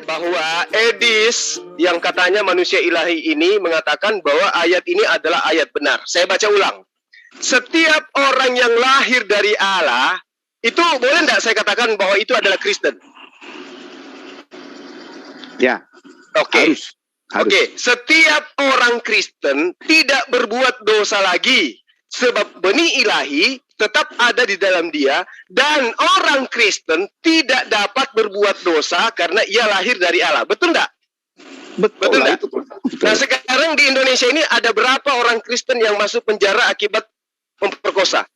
bahwa Edis yang katanya manusia ilahi ini mengatakan bahwa ayat ini adalah ayat benar. Saya baca ulang. Setiap orang yang lahir dari Allah, itu boleh enggak saya katakan bahwa itu adalah Kristen? Ya. Oke. Oke, setiap orang Kristen tidak berbuat dosa lagi sebab benih ilahi tetap ada di dalam dia, dan orang Kristen tidak dapat berbuat dosa karena ia lahir dari Allah. Betul enggak? Betul enggak? Nah, sekarang di Indonesia ini ada berapa orang Kristen yang masuk penjara akibat memperkosa?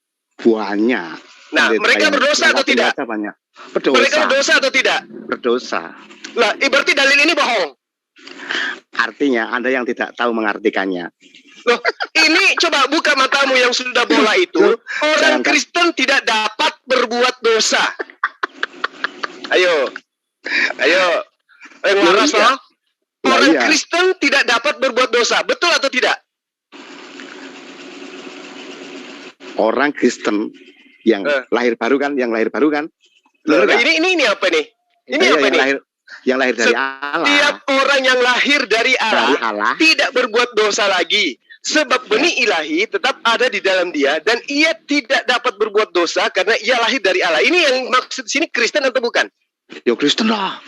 Banyak. Nah, mereka berdosa atau tidak? Banyak. Berdosa. Mereka berdosa atau tidak? Berdosa. Lah, berarti dalil ini bohong. Artinya Anda yang tidak tahu mengartikannya. Loh, ini coba buka matamu yang sudah bola itu. Orang Kristen tidak dapat berbuat dosa. Ayo. Yang waras loh. Orang Kristen tidak dapat berbuat dosa. Betul atau tidak? Orang Kristen yang lahir baru kan, Loh, ini apa nih? Ini apa nih? Yang lahir dari Allah. Setiap orang yang lahir dari Allah tidak berbuat dosa lagi. Sebab benih ilahi tetap ada di dalam dia, dan ia tidak dapat berbuat dosa karena ia lahir dari Allah. Ini yang maksud sini Kristen atau bukan? Ya Kristen lah.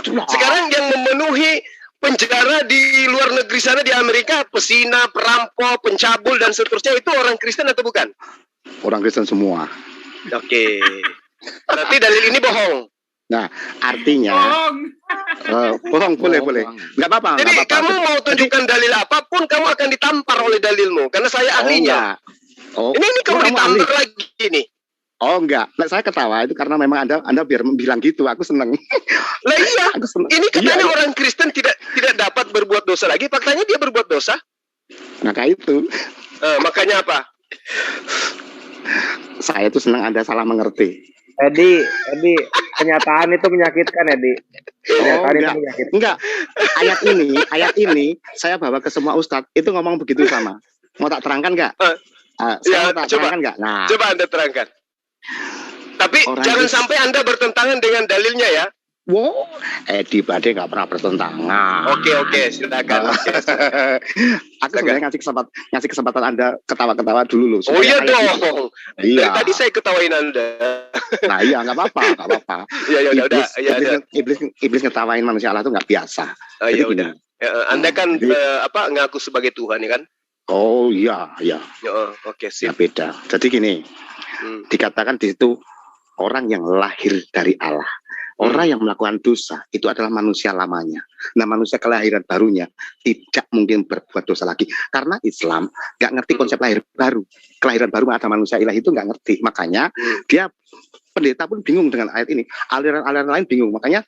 Sekarang yang memenuhi penjara di luar negeri sana, di Amerika, pesina, perampok, pencabul dan seterusnya, itu orang Kristen atau bukan? Orang Kristen semua. Oke. Berarti dalil ini bohong. Nah, artinya bohong boleh. Enggak apa-apa. Jadi kamu mau tunjukkan dalil apapun, kamu akan ditampar oleh dalilmu karena saya ahlinya. Ini kamu ditampar lagi nih. Oh enggak. Nah, saya ketawa itu karena memang Anda biar bilang gitu, aku seneng. Lah iya. Ini katanya orang Kristen tidak dapat berbuat dosa lagi, faktanya dia berbuat dosa. Maka itu. Makanya apa? Saya tuh senang Anda salah mengerti. Edi, kenyataan itu menyakitkan, Edi. Kenyataan itu menyakitkan. Enggak. Ayat ini saya bawa ke semua ustadz, itu ngomong begitu sama. Mau tak terangkan enggak? Terangkan enggak? Nah, coba Anda terangkan. Tapi jangan sampai Anda bertentangan dengan dalilnya ya. Wow, Edi Bade nggak pernah bertentangan. Oke, silakan. Aku sebenarnya ngasih kesempatan Anda ketawa-ketawa dulu loh. Oh iya dong. Iya. Tadi saya ketawain Anda. Nah iya nggak apa-apa. Iya udah. Iblis ngetawain manusia Allah itu nggak biasa. Iya udah. Anda kan ngaku sebagai Tuhan ya kan? Oh iya. Oke, sip. Ya beda. Jadi gini, dikatakan di situ orang yang lahir dari Allah. Orang yang melakukan dosa itu adalah manusia lamanya. Nah, manusia kelahiran barunya tidak mungkin berbuat dosa lagi. Karena Islam nggak ngerti konsep lahir baru. Kelahiran baru ada manusia ilahi itu nggak ngerti. Makanya dia pendeta pun bingung dengan ayat ini. Aliran-aliran lain bingung. Makanya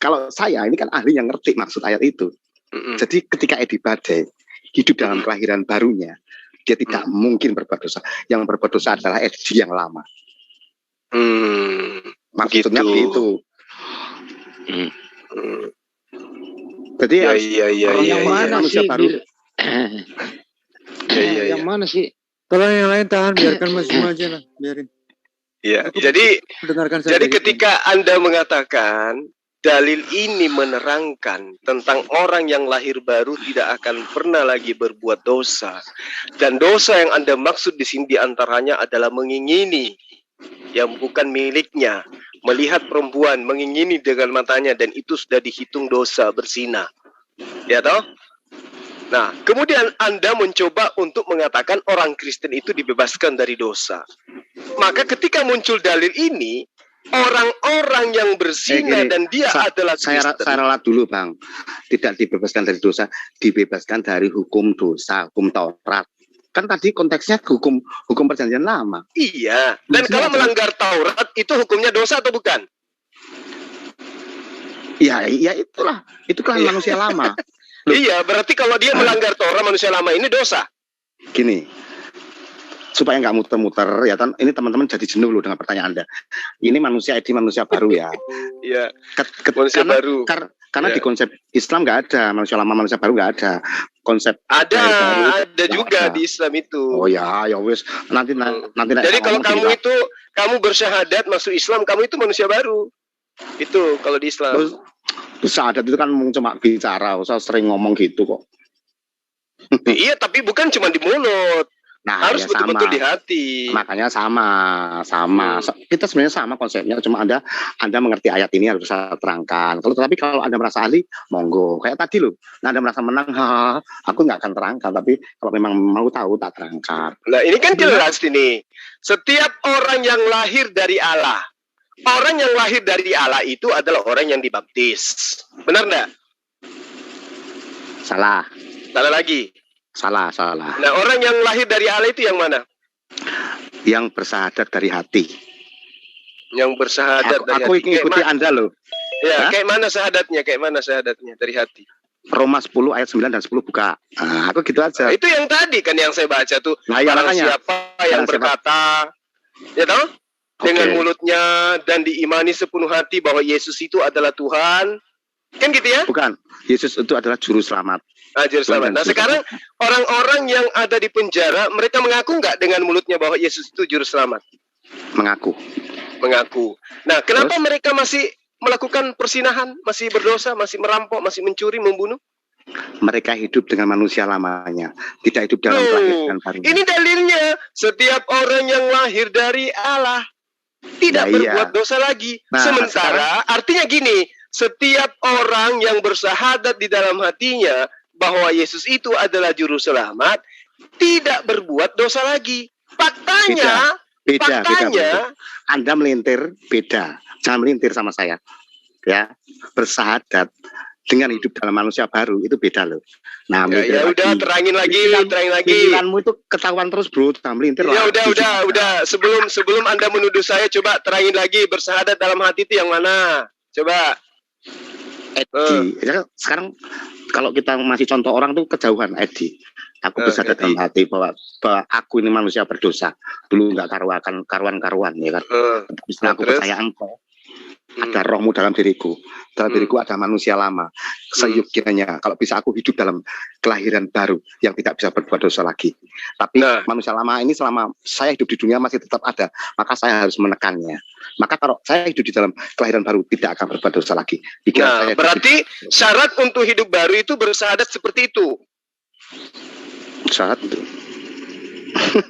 kalau saya ini kan ahli yang ngerti maksud ayat itu. Jadi ketika Edi Bade hidup dalam kelahiran barunya, dia tidak mungkin berbuat dosa. Yang berbuat dosa adalah Edi yang lama. Maksudnya gitu. Jadi yang mana sih? Yang mana sih? Kalau yang lain tahan, biarkan Mas aja lah, biarin. Iya. Jadi ketika Anda mengatakan dalil ini menerangkan tentang orang yang lahir baru tidak akan pernah lagi berbuat dosa, dan dosa yang Anda maksud di sini diantaranya adalah mengingini yang bukan miliknya, melihat perempuan, mengingini dengan matanya, dan itu sudah dihitung dosa berzina. Ya toh? Nah, kemudian Anda mencoba untuk mengatakan orang Kristen itu dibebaskan dari dosa. Maka ketika muncul dalil ini, orang-orang yang berzina dan dia adalah Kristen. Saya ralat dulu Bang. Tidak dibebaskan dari dosa, dibebaskan dari hukum dosa, hukum Taurat. Kan tadi konteksnya hukum perjanjian lama. Iya. Dan kalau melanggar Taurat itu hukumnya dosa atau bukan? Iya itulah. Itu kan manusia lama. Loh. Iya, berarti kalau dia melanggar Taurat manusia lama ini dosa. Gini. Supaya nggak muter-muter ya kan, ini teman-teman jadi jenuh loh dengan pertanyaan Anda. Ini manusia baru ya. Iya. Manusia baru. Karena di konsep Islam nggak ada manusia lama, manusia baru nggak ada. Konsep ada juga di Islam itu. Oh ya wes nanti. Jadi kalau kamu bersyahadat masuk Islam, kamu itu manusia baru. Itu kalau di Islam. Syahadat itu kan cuma bicara, saya sering ngomong gitu kok. Iya, tapi bukan cuma di mulut. Nah, harus ya betul-betul sama. di hati. Makanya sama. Kita sebenarnya sama konsepnya, cuma Anda mengerti ayat ini harus saya terangkan. Tapi kalau Anda merasa ahli, monggo. Kayak tadi loh, Anda merasa menang, aku nggak akan terangkan. Tapi kalau memang mau tahu, tak terangkan. Nah, ini kan jelas ini. Setiap orang yang lahir dari Allah, orang yang lahir dari Allah itu adalah orang yang dibaptis. Benar enggak? Salah. Salah lagi. Salah. Nah, orang yang lahir dari Allah itu yang mana? Yang bersahadat dari hati. Yang bersahadat dari aku hati. ikuti Anda loh. Ya, kayak mana sahadatnya? Dari hati? Roma 10 ayat 9 dan 10 buka. Nah, aku gitu aja. Nah, itu yang tadi kan yang saya baca tuh. Nah, ya, Barang siapa yang berkata, ya tahu? Dengan mulutnya dan diimani sepenuh hati bahwa Yesus itu adalah Tuhan. Kan gitu ya? Bukan. Yesus itu adalah juru selamat. Juru selamat. Nah, sekarang orang-orang yang ada di penjara, mereka mengaku nggak dengan mulutnya bahwa Yesus itu juru selamat? Mengaku. Nah, kenapa mereka masih melakukan persinahan, masih berdosa, masih merampok, masih mencuri, membunuh? Mereka hidup dengan manusia lamanya, tidak hidup dalam kelahiran baru. Ini dalilnya, setiap orang yang lahir dari Allah tidak berbuat dosa lagi. Sementara artinya gini, setiap orang yang bersahadat di dalam hatinya bahwa Yesus itu adalah juru selamat tidak berbuat dosa lagi. Faktanya, beda. Anda melintir, beda. Jangan melintir sama saya. Ya, bersahadat dengan hidup dalam manusia baru itu beda loh. Nah, ya udah terangin lagi. Pikiranmu itu ketahuan terus, bro. Jangan melintir lah. Ya udah. Sebelum Anda menuduh saya, coba terangin lagi bersahadat dalam hati itu yang mana? Coba. Sekarang kalau kita masih contoh orang tuh kejauhan, Edi. Aku bersahadat dalam hati bahwa aku ini manusia berdosa. Dulu nggak karuan ya kan. Tapi aku percaya engkau. Ada rohmu dalam diriku. Dalam diriku ada manusia lama. Seyogyanya kalau bisa aku hidup dalam kelahiran baru yang tidak bisa berbuat dosa lagi. Tapi manusia lama ini selama saya hidup di dunia masih tetap ada. Maka saya harus menekannya. Maka kalau saya hidup di dalam kelahiran baru tidak akan berbuat dosa lagi. Saya berarti syarat untuk hidup baru itu bersahadat seperti itu. Syarat itu.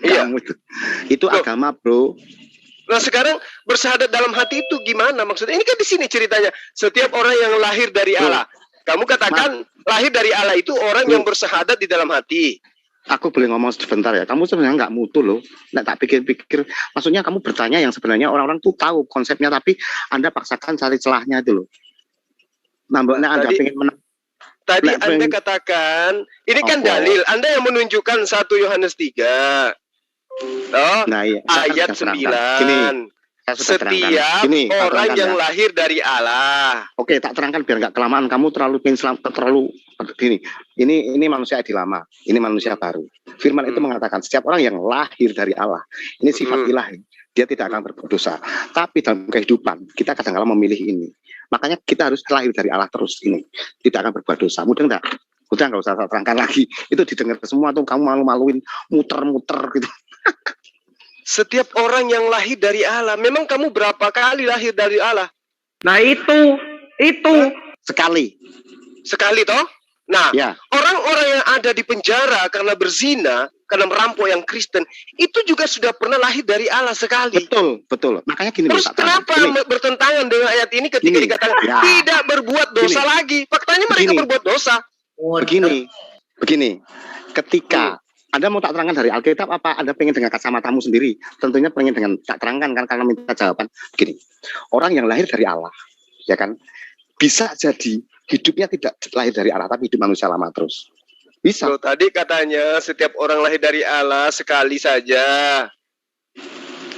Iya. Itu agama, bro. Nah, sekarang bersahadat dalam hati itu gimana maksudnya? Ini kan di sini ceritanya. Setiap orang yang lahir dari Allah. Kamu katakan lahir dari Allah itu orang yang bersahadat di dalam hati. Aku boleh ngomong sebentar ya. Kamu sebenarnya nggak mutu loh. Nggak tak pikir-pikir. Maksudnya kamu bertanya yang sebenarnya orang-orang tuh tahu konsepnya, tapi Anda paksakan cari celahnya itu loh. Nampaknya Anda pengen menang. Tadi Anda katakan, ini kan dalil. Anda yang menunjukkan 1 Yohanes 3. Ayat 9. Setiap orang yang lahir dari Allah. Oke, tak terangkan biar nggak kelamaan. Kamu terlalu gini. Ini manusia dilama. Ini manusia baru. Firman itu mengatakan setiap orang yang lahir dari Allah. Ini sifat ilahi. Dia tidak akan berbuat dosa. Tapi dalam kehidupan kita kadang-kadang memilih ini. Makanya kita harus lahir dari Allah terus ini. Tidak akan berbuat dosa. Mudah enggak? Udah nggak usah terangkan lagi. Itu didengar semua tuh. Kamu malu-maluin, muter-muter gitu. Setiap orang yang lahir dari Allah. Memang kamu berapa kali lahir dari Allah? Nah itu. Sekali toh? Nah, orang-orang yang ada di penjara karena berzina, karena merampok yang Kristen, itu juga sudah pernah lahir dari Allah sekali. Betul. Makanya gini. Terus kenapa bertentangan dengan ayat ini ketika dikatakan tidak berbuat dosa lagi? Faktanya mereka berbuat dosa. Begini. Ketika Anda mau tak terangkan dari Alkitab apa Anda pengen dengan kacamatamu sendiri? Tentunya pengen dengan tak terangkan kan karena minta jawaban. Begini, orang yang lahir dari Allah, ya kan, bisa jadi hidupnya tidak lahir dari Allah tapi hidup manusia lama terus. Bisa. Loh, tadi katanya setiap orang lahir dari Allah sekali saja.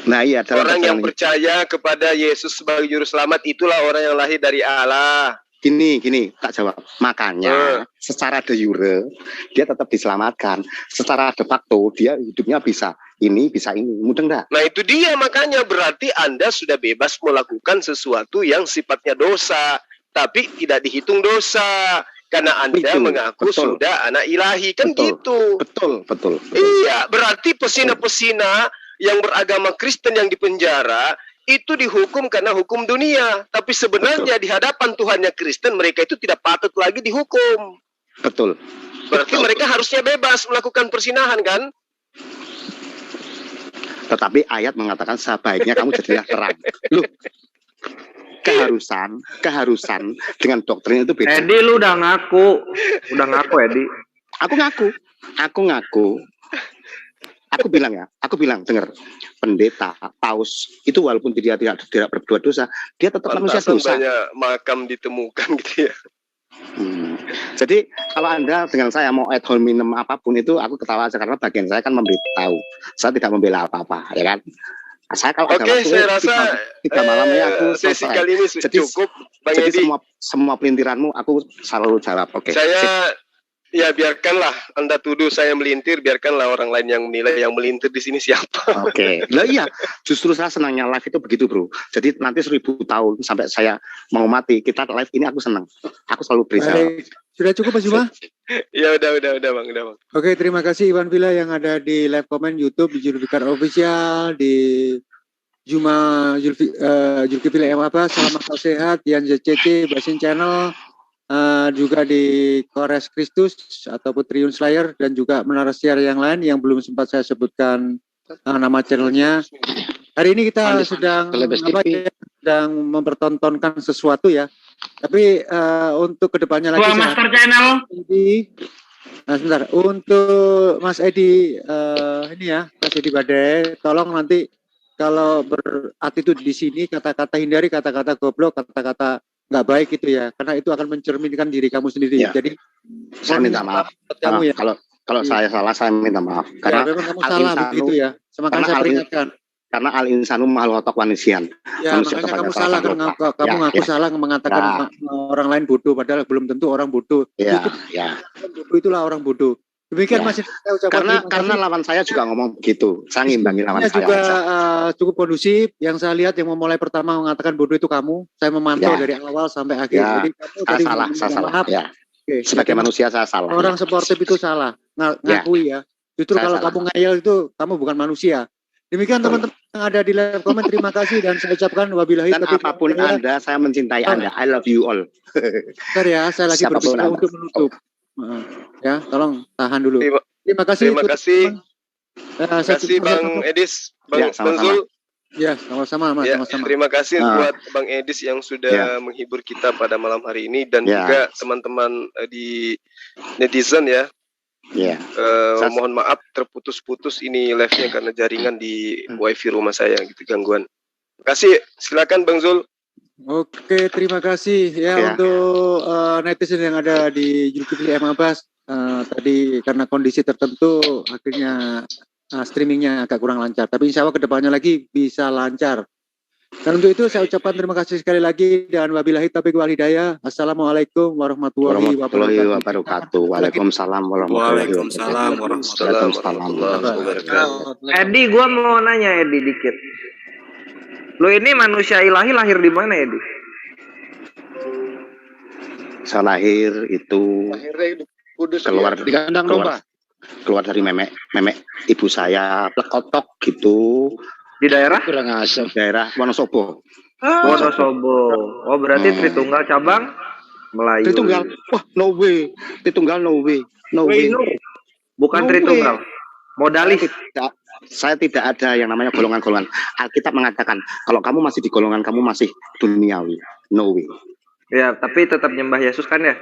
Nah iya. Orang yang percaya kepada Yesus sebagai juru selamat itulah orang yang lahir dari Allah. Gini, tak jawab. Makanya secara de jure dia tetap diselamatkan. Secara de facto dia hidupnya bisa ini. Mudah enggak? Nah itu dia, makanya berarti Anda sudah bebas melakukan sesuatu yang sifatnya dosa, tapi tidak dihitung dosa. Karena Anda mengaku sudah anak ilahi. Kan gitu. Betul. Iya, berarti pesina-pesina yang beragama Kristen yang di penjara, itu dihukum karena hukum dunia. Tapi sebenarnya di hadapan Tuhannya Kristen, mereka itu tidak patut lagi dihukum. Betul. Berarti mereka harusnya bebas melakukan persinahan kan? Tetapi ayat mengatakan sebaiknya kamu jadilah terang. Loh, keharusan dengan doktrin itu beda. Edi, lu udah ngaku Edi. Aku ngaku. Aku bilang, dengar, pendeta, paus itu walaupun dia tidak berbuat dosa, dia tetap manusia dosa. Banyak makam ditemukan gitu ya. Jadi kalau Anda dengan saya mau ad hominem apapun itu, aku ketawa aja karena bagian saya kan memberitahu. Saya tidak membela apa-apa, ya kan? Saya kalau saya rasa 3 malam ya aku sesi selesai. kali ini Jadi, cukup, Bang jadi Edi. semua pelintiranmu aku selalu jawab. Oke. Saya ya biarkanlah Anda tuduh saya melintir, biarkanlah orang lain yang menilai yang melintir di sini siapa. Oke. Lah iya, justru saya senangnya live itu begitu, Bro. Jadi nanti 1000 tahun sampai saya mau mati, kita live ini aku senang. Aku selalu beri jawab. Sudah cukup Mas Juma? Ya udah Bang. Oke, terima kasih Iwan Villa yang ada di live comment YouTube di Julfikar Official, di Julkifli apa, Salam Akal Sehat, Yan ZCC, Basin Channel, juga di Kores Kristus atau Triun Slayer, dan juga Menara Siar yang lain yang belum sempat saya sebutkan nama channelnya. Hari ini kita sedang mempertontonkan sesuatu ya. Tapi untuk kedepannya lagi Master Channel. Nah sebentar, untuk Mas Edi ini ya, Mas Edi Badai, tolong nanti kalau berattitude di sini hindari kata-kata goblok, kata-kata nggak baik gitu ya, karena itu akan mencerminkan diri kamu sendiri. Ya. Jadi saya minta maaf. Kamu ya. Kalau saya salah, saya minta maaf. Karena memang kamu salah begitu ya. Makanya saya peringatkan. Karena al-insanu makhluk wanisian. Ya, makanya kamu salah kan, kamu ngaku salah mengatakan orang lain bodoh, padahal belum tentu orang bodoh. Bodoh itulah orang bodoh. Demikian masih saya ucapkan karena lawan saya juga ngomong begitu. Saya ngimbangi lawan saya. Juga cukup kondusif. Yang saya lihat yang memulai pertama mengatakan bodoh itu kamu. Saya memantau dari awal sampai akhir. Ya, jadi kamu saya salah. Ya. Okay. Sebagai manusia saya salah. Orang sportif itu salah. Ngakui ya. Justru kalau kamu ngeyel itu kamu bukan manusia. Demikian teman-teman yang ada di live comment, terima kasih dan saya ucapkan wabillahi dan apapun Anda, saya mencintai Anda. I love you all. Bentar ya, saya lagi berbicara untuk menutup. Ya, tolong tahan dulu. Terima kasih. Terima kasih Bang Edis, Bang Zul. Ya, sama-sama Mas, sama-sama. Terima kasih buat Bang Edis yang sudah menghibur kita pada malam hari ini dan juga teman-teman di netizen ya. Mohon maaf terputus-putus ini live-nya karena jaringan di wifi rumah saya gitu, gangguan. Terima kasih, silakan Bang Zul. Oke, terima kasih ya untuk netizen yang ada di Julkifli M. Abbas. Tadi karena kondisi tertentu akhirnya streamingnya agak kurang lancar, tapi insya Allah kedepannya lagi bisa lancar. Dan untuk itu saya ucapkan terima kasih sekali lagi dan wabillahi taufiq wal hidayah. Assalamualaikum warahmatullahi wabarakatuh. Waalaikumsalam warahmatullahi wabarakatuh. Edi, gua mau nanya Edi dikit. Lu ini manusia ilahi lahir di mana Edi? Saya lahir itu keluar di kandang domba. Keluar dari memek ibu saya plekotok gitu. Di daerah? Daerah Wonosobo. Wonosobo. Oh berarti Tritunggal cabang Melayu. Tritunggal. Wah, no way. Tritunggal no way. Bukan no Tritunggal. Modalis. Saya tidak ada yang namanya golongan-golongan. Alkitab mengatakan kalau kamu masih di golongan kamu masih duniawi. No way. Ya, tapi tetap nyembah Yesus kan ya?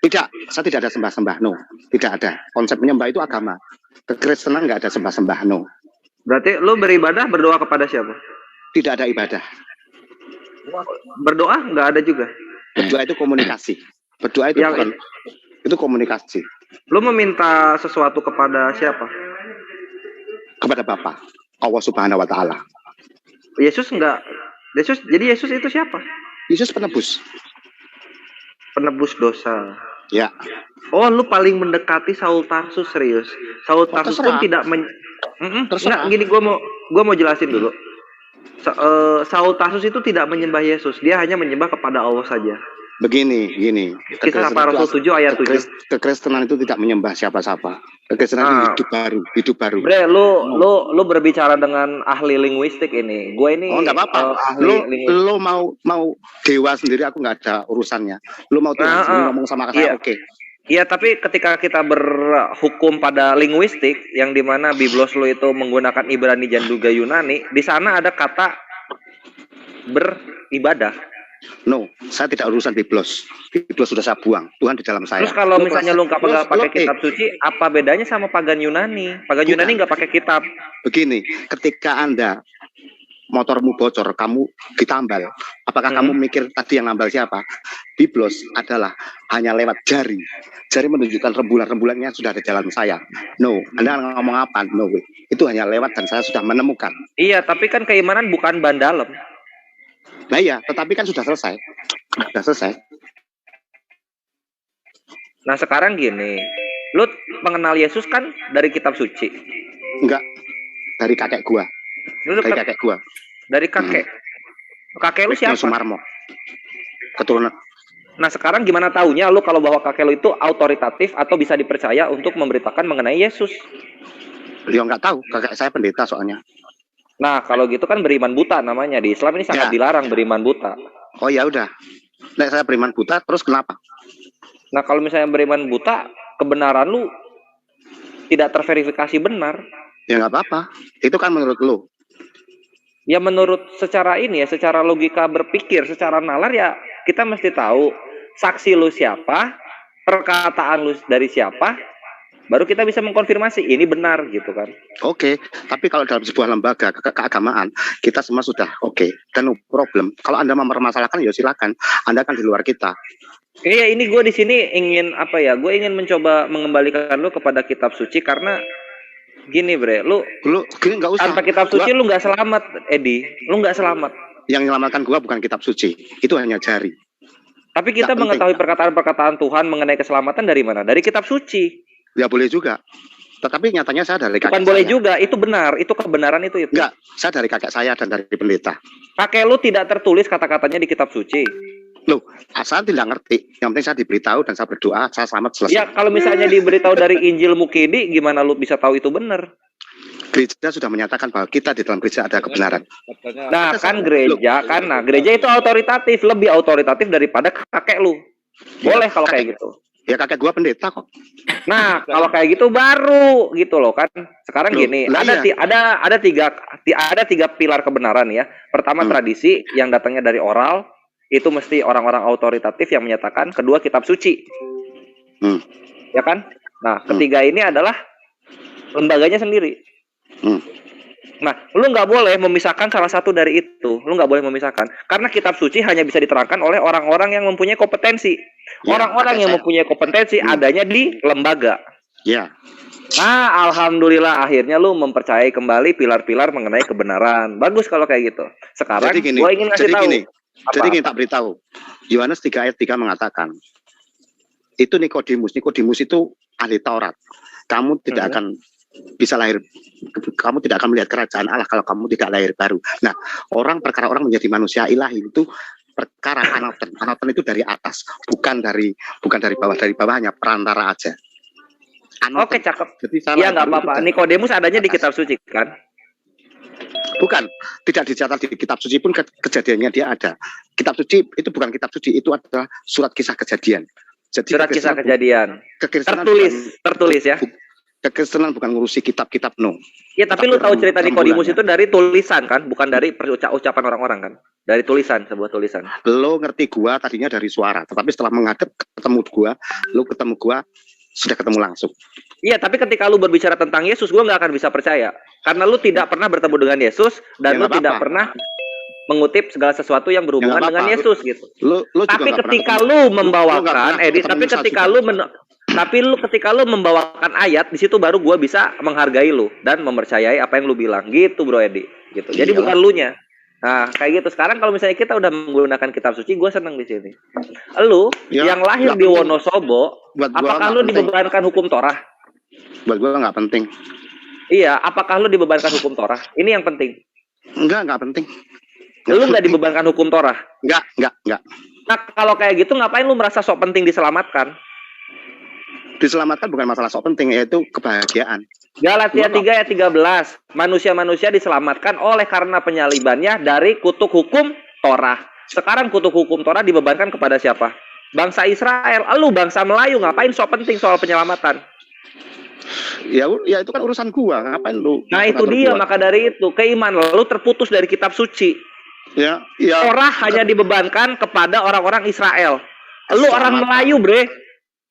Tidak, saya tidak ada sembah-sembah. No, tidak ada. Konsep menyembah itu agama. Kekristenan nggak ada sembah-sembah. No. Berarti lu beribadah berdoa kepada siapa? Tidak ada ibadah. Berdoa nggak ada juga. Berdoa itu komunikasi. Berdoa itu bukan, itu komunikasi. Lu meminta sesuatu kepada siapa? Kepada Bapa, Allah Subhanahu wa taala. Jadi Yesus itu siapa? Yesus penebus. Penebus dosa. Ya. Oh, lu paling mendekati Saul Tarsus, serius. Saul Tarsus pun tidak Enggak, gini gua mau jelasin dulu. Saul Tarsus itu tidak menyembah Yesus, dia hanya menyembah kepada Allah saja. Begini, gini. Kisah para Rasul 7 ayat 7. Kekristenan itu tidak menyembah siapa-siapa. Kekristenan itu hidup baru. Bre, lu berbicara dengan ahli linguistik ini. Gue ini enggak apa-apa. Lu mau dewa sendiri, aku nggak ada urusannya. Lu mau Tuhan sendiri ngomong sama saya, oke. Iya, tapi ketika kita berhukum pada linguistik, yang dimana Biblos lu itu menggunakan Ibrani dan juga Yunani, di sana ada kata beribadah. No, saya tidak urusan Biblos. Biblos sudah saya buang. Tuhan di dalam saya. Terus kalau misalnya lu nggak pakai kitab suci, apa bedanya sama pagan Yunani? Pagan Yunani nggak pakai kitab. Begini, ketika Anda motormu bocor, kamu ditambal. Apakah kamu mikir tadi yang nambal siapa? Biblos adalah hanya lewat jari. Jari menunjukkan rembulan-rembulannya sudah ada jalan saya. No, Anda ngomong apa? No, itu hanya lewat dan saya sudah menemukan. Iya, tapi kan keimanan bukan ban dalam. Nah iya, tetapi kan sudah selesai. Sudah selesai. Nah sekarang gini, lu mengenal Yesus kan dari kitab suci? Enggak, dari kakek gua. Dari kakek gua. Dari kakek? Kakek lu siapa? Sumarmo. Keturunan. Nah sekarang gimana taunya lu kalau bahwa kakek lu itu autoritatif atau bisa dipercaya untuk memberitakan mengenai Yesus? Beliau nggak tahu, kakek saya pendeta soalnya. Nah, kalau gitu kan beriman buta namanya. Di Islam ini sangat dilarang beriman buta. Oh ya udah. Nah, saya beriman buta, terus kenapa? Nah, kalau misalnya beriman buta, kebenaran lu tidak terverifikasi benar. Ya nggak apa-apa. Itu kan menurut lu. Ya menurut secara ini ya, secara logika berpikir, secara nalar ya, kita mesti tahu saksi lu siapa, perkataan lu dari siapa, baru kita bisa mengkonfirmasi ini benar gitu kan. Oke, tapi kalau dalam sebuah lembaga keagamaan kita semua sudah oke, dan no problem. Kalau Anda mempermasalahkan ya silakan. Anda kan di luar kita. Iya, ini gue di sini ingin apa ya? Gue ingin mencoba mengembalikan lu kepada kitab suci karena gini bre, lu gini nggak usah. Tanpa kitab suci lu nggak selamat, Edi. Lu nggak selamat. Yang menyelamatkan gua bukan kitab suci, itu hanya jari. Tapi kita mengetahui perkataan-perkataan Tuhan mengenai keselamatan dari mana? Dari kitab suci. Ya boleh juga. Tetapi nyatanya saya dari kakek Bukan boleh juga, itu benar, itu kebenaran itu. Enggak, saya dari kakek saya dan dari pendeta. Kakek lu tidak tertulis kata-katanya di kitab suci. Loh, saya tidak ngerti. Yang penting saya diberitahu dan saya berdoa, saya selamat selesai. Ya, kalau misalnya diberitahu dari Injil Mukidi, gimana lu bisa tahu itu benar? Gereja sudah menyatakan bahwa kita di dalam gereja ada kebenaran. Nah, kan gereja, gereja itu autoritatif, lebih autoritatif daripada kakek lu. Boleh kalau kayak gitu. Ya kakek gua pendeta kok. Nah, kalau kayak gitu baru gitu loh kan. Sekarang gini, ada tiga pilar kebenaran ya. Pertama tradisi yang datangnya dari oral, itu mesti orang-orang autoritatif yang menyatakan. Kedua kitab suci. Ya kan? Nah, ketiga ini adalah lembaganya sendiri. Nah, lu nggak boleh memisahkan salah satu dari itu. Lu nggak boleh memisahkan. Karena kitab suci hanya bisa diterangkan oleh orang-orang yang mempunyai kompetensi. Orang-orang yang mempunyai kompetensi adanya di lembaga. Ya. Nah, alhamdulillah akhirnya lu mempercayai kembali pilar-pilar mengenai kebenaran. Bagus kalau kayak gitu. Sekarang gue ingin ngasih tahu. Jadi kita beritahu. Yohanes 3 ayat 3 mengatakan, itu Nikodemus itu ahli Taurat. Kamu tidak akan bisa lahir, kamu tidak akan melihat kerajaan Allah kalau kamu tidak lahir baru. Nah, perkara orang menjadi manusia ilahi itu perkara anoten itu dari atas, bukan dari bawah. Dari bawah hanya perantara aja. Oke, cakep. Iya, nggak apa-apa. Nikodemus adanya di kitab suci kan? Bukan, tidak dicatat di kitab suci pun kejadiannya dia ada. Kitab suci itu bukan kitab suci, itu adalah surat kisah kejadian. Jadi surat kisah kejadian. Tertulis ya. Kekristenan bukan ngurusi kitab-kitab, no. Ya, tapi lu tahu cerita Nikodemus itu dari tulisan kan, bukan dari ucapan orang-orang kan? Dari tulisan, sebuah tulisan. Lo ngerti gua tadinya dari suara, tetapi setelah menghadap ketemu gua sudah ketemu langsung. Iya, tapi ketika lu berbicara tentang Yesus, gua nggak akan bisa percaya. Karena lu tidak pernah bertemu dengan Yesus dan lu tidak pernah mengutip segala sesuatu yang berhubungan dengan Yesus gitu. Tapi ketika lu membawakan, ketika lu membawakan ayat, di situ baru gua bisa menghargai lu dan mempercayai apa yang lu bilang gitu, Bro Edi. Gitu. Jadi bukan lu nya. Nah, kayak gitu. Sekarang kalau misalnya kita udah menggunakan kitab suci, gue seneng di sini. Lu yang lahir di Wonosobo, apakah lu dibebankan hukum Torah? Buat gue nggak penting. Iya, apakah lu dibebankan hukum Torah? Ini yang penting. Nggak penting. Lu nggak dibebankan hukum Torah? Nggak. Nah, kalau kayak gitu ngapain lu merasa sok penting diselamatkan? Diselamatkan bukan masalah sok penting, yaitu kebahagiaan. Galatia 3 ayat 13. Manusia-manusia diselamatkan oleh karena penyalibannya dari kutuk hukum Torah. Sekarang kutuk hukum Torah dibebankan kepada siapa? Bangsa Israel. Lu bangsa Melayu ngapain sok penting soal penyelamatan? Ya itu kan urusan gua, ngapain lu? Nah, itu dia, maka dari itu keimanan lu terputus dari kitab suci. Ya. Torah hanya dibebankan kepada orang-orang Israel. Lu orang Melayu, bre.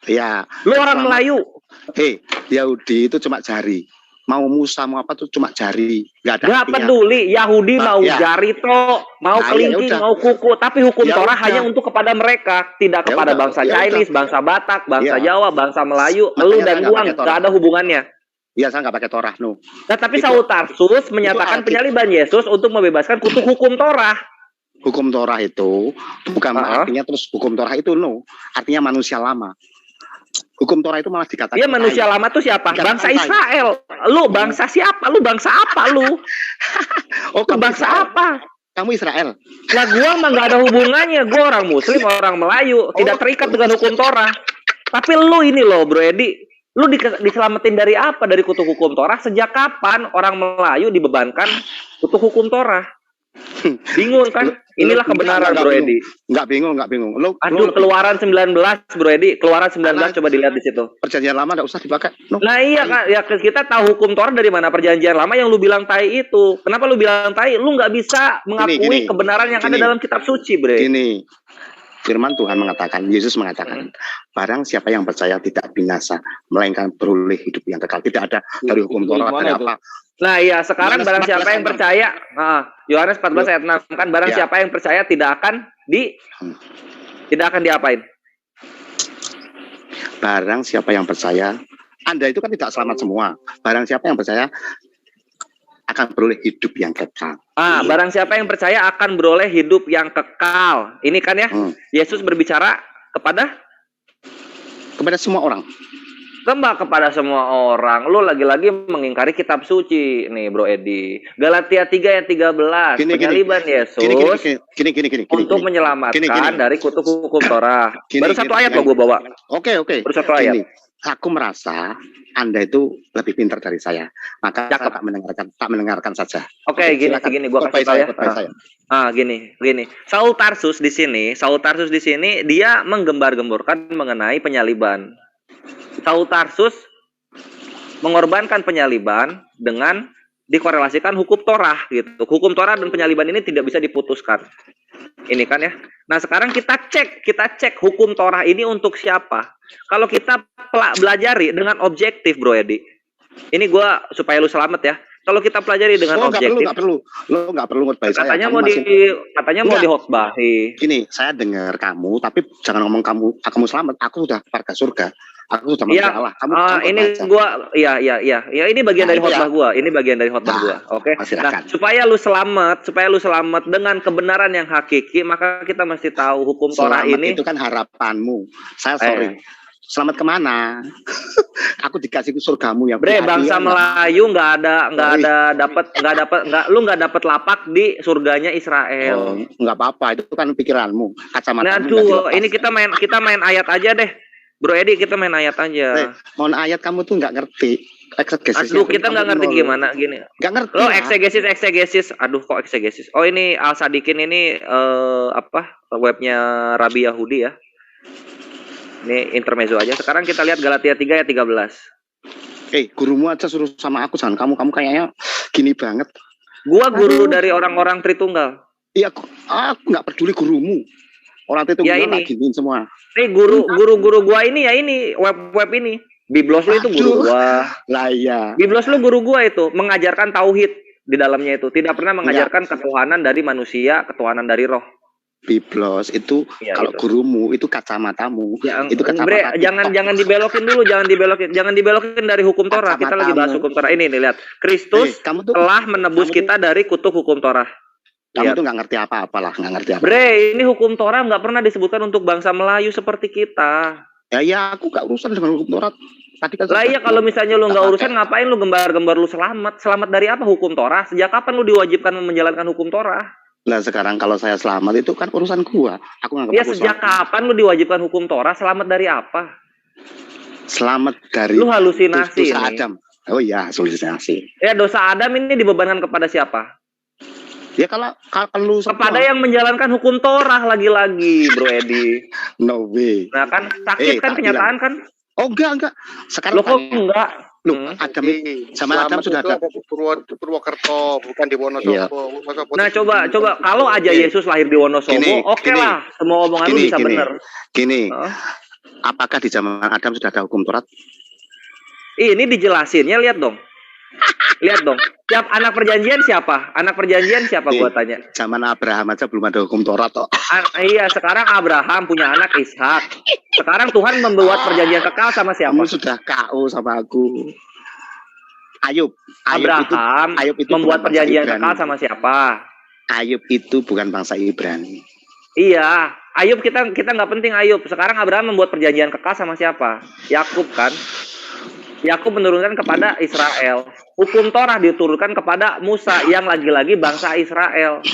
Ya. Lu orang Melayu. Hei, Yahudi itu cuma jari. Mau Musa mau apa tuh cuma jari. Gak peduli. Yahudi mau jari toh, mau kelingking, mau kuku. Tapi hukum Torah hanya untuk kepada mereka, tidak kepada bangsa Chinese, bangsa Batak, bangsa Jawa, bangsa Melayu. Lu dan gua gak ada hubungannya. Iya, saya nggak pakai Torah, no. Nah, tapi Saul Tarsus menyatakan penyaliban Yesus untuk membebaskan kutuk hukum Torah. Hukum Torah itu bukan artinya terus hukum Torah itu artinya manusia lama. Hukum Torah itu malah dikatakan. Iya, manusia lama tuh siapa? Bangsa Israel. Lu bangsa siapa? Lu bangsa apa lu? Oh, kamu bangsa apa? Kamu Israel. Nah, gua mah nggak ada hubungannya. Gua orang Muslim, orang Melayu, tidak terikat dengan hukum Torah. Tapi lu ini loh, Bro Edi, lu diselamatin dari apa? Dari kutuk hukum Torah? Sejak kapan orang Melayu dibebankan kutuk hukum Torah? Bingung kan? Inilah kebenaran, Bro Edi. Enggak bingung. Aduh, Keluaran 19, Bro Edi. Keluaran 19 coba dilihat di situ. Perjanjian lama enggak usah dipakai. Nah, iya kan, ya kita tahu hukum Torah dari mana? Perjanjian lama yang lu bilang tai itu. Kenapa lu bilang tai? Lu nggak bisa mengakui kebenaran yang ada dalam kitab suci, Bre. Ini firman Tuhan mengatakan, Yesus mengatakan, barang siapa yang percaya tidak binasa, melainkan beroleh hidup yang kekal. Tidak ada dari hukum Torah ada apa. Nah, iya, sekarang barang siapa yang percaya, Yohanes 14 ayat 6 kan, barang siapa yang percaya tidak akan diapain? Barang siapa yang percaya, Anda itu kan tidak selamat semua. Barang siapa yang percaya akan beroleh hidup yang kekal. Barang siapa yang percaya akan beroleh hidup yang kekal. Ini kan ya, Yesus berbicara kepada semua orang. Kepada semua orang. Lu lagi-lagi mengingkari kitab suci nih, Bro Edi. Galatia 3 ayat 13. Penyaliban Yesus untuk menyelamatkan dari kutuk hukum Torah. Baru satu ayat loh gue bawa. Oke. Baru satu ayat. Aku merasa Anda itu lebih pintar dari saya. Maka saya tak mendengarkan saja. Oke, gini gua kasih tahu ya. Gini. Saul Tarsus di sini dia menggembar-gemborkan mengenai penyaliban. Saul Tarsus mengorbankan penyaliban dengan dikorelasikan hukum Torah gitu. Hukum Torah dan penyaliban ini tidak bisa diputuskan. Ini kan ya. Nah, sekarang kita cek hukum Torah ini untuk siapa? Kalau kita pelajari dengan objektif, Bro Edi. Ini gua supaya lu selamat ya. Kalau kita pelajari dengan objektif. Lo nggak perlu ngutbahi saya. Katanya mau dihotbahi. Gini, saya dengar kamu, tapi jangan ngomong kamu selamat. Aku sudah warga surga. Aku sudah manusia Allah. Kamu ini gua ini bagian dari khotbah gua. Ini bagian dari khotbah gua. Oke. Nah, supaya lu selamat dengan kebenaran yang hakiki, maka kita mesti tahu hukum Torah ini. Itu kan harapanmu. Saya sorry. Selamat kemana? Aku dikasih surgamu yang Bre, bangsa Melayu nggak dapat lapak di surganya Israel. Nggak apa-apa, itu kan pikiranmu. Kacamata. Nah, ini kita main ayat aja deh. Bro Edi, kita main ayat aja. Mohon ayat kamu tuh nggak ngerti. Aduh, kita nggak ngerti gimana gini. Nggak ngerti. Lo eksegesis. Aduh, kok eksegesis? Oh, ini Al Sadikin ini webnya Rabi Yahudi ya. Ini intermezzo aja. Sekarang kita lihat Galatia 3 ayat 13. Gurumu aja suruh sama aku, jangan kamu kayaknya gini banget. Gua guru dari orang-orang Tritunggal. Iya, aku nggak peduli gurumu. Orang Tritunggal ya giniin semua. Nih guru gua ini ya, ini web ini. Biblos lu itu guru gua. Lah iya. Biblos lu guru gua itu mengajarkan tauhid di dalamnya itu. Tidak pernah mengajarkan ketuhanan dari manusia, ketuhanan dari roh. Biblos itu kalau gurumu itu kacamatamu. Itu kacamata. Jangan dibelokin dulu, jangan dibelokin dari hukum Torah. Kita lagi bahas hukum Torah ini nih, lihat. Kristus telah menebus kita dari kutuk hukum Torah. Kamu tuh nggak ngerti apa-apa lah, nggak ngerti apa. Bre, ini hukum Torah nggak pernah disebutkan untuk bangsa Melayu seperti kita. Ya, aku nggak urusan dengan hukum Torah. Tadi kan lah iya, kalau misalnya lu nggak urusan, ngapain lu gembar-gembar lu selamat? Selamat dari apa hukum Torah? Sejak kapan lu diwajibkan menjalankan hukum Torah? Nah sekarang kalau saya selamat itu kan urusan gua. Aku nggak. Ya sejak kapan lu diwajibkan hukum Torah? Selamat dari apa? Selamat dari lu halusinasi dosa Adam. Oh iya, halusinasi. Ya dosa Adam ini dibebankan kepada siapa? Ya kalau lu kepada yang menjalankan hukum Torah lagi-lagi, Bro Edi. No way. Nah kan sakit kan kenyataan kan? Oh enggak. Sekarang lo kok enggak? Adam sama Adam sudah ada Purwokerto, bukan di Wonosobo. Iya. Nah coba kalau aja Yesus lahir di Wonosobo, oke lah, semua omongan lu bisa benar. Gini, apakah di zaman Adam sudah ada hukum Taurat? Ini dijelasinnya, lihat dong. Siap anak perjanjian siapa? Gua tanya. Zaman Abraham aja belum ada hukum Taurat toh. Iya, sekarang Abraham punya anak Ishak. Sekarang Tuhan membuat perjanjian kekal sama siapa? Kamu sudah KO sama aku. Ayub itu membuat perjanjian kekal sama siapa? Ayub itu bukan bangsa Ibrani. Iya, Ayub kita nggak penting Ayub. Sekarang Abraham membuat perjanjian kekal sama siapa? Yakub kan? Yakub menurunkan kepada Israel. Hukum Torah diturunkan kepada Musa yang lagi-lagi bangsa Israel.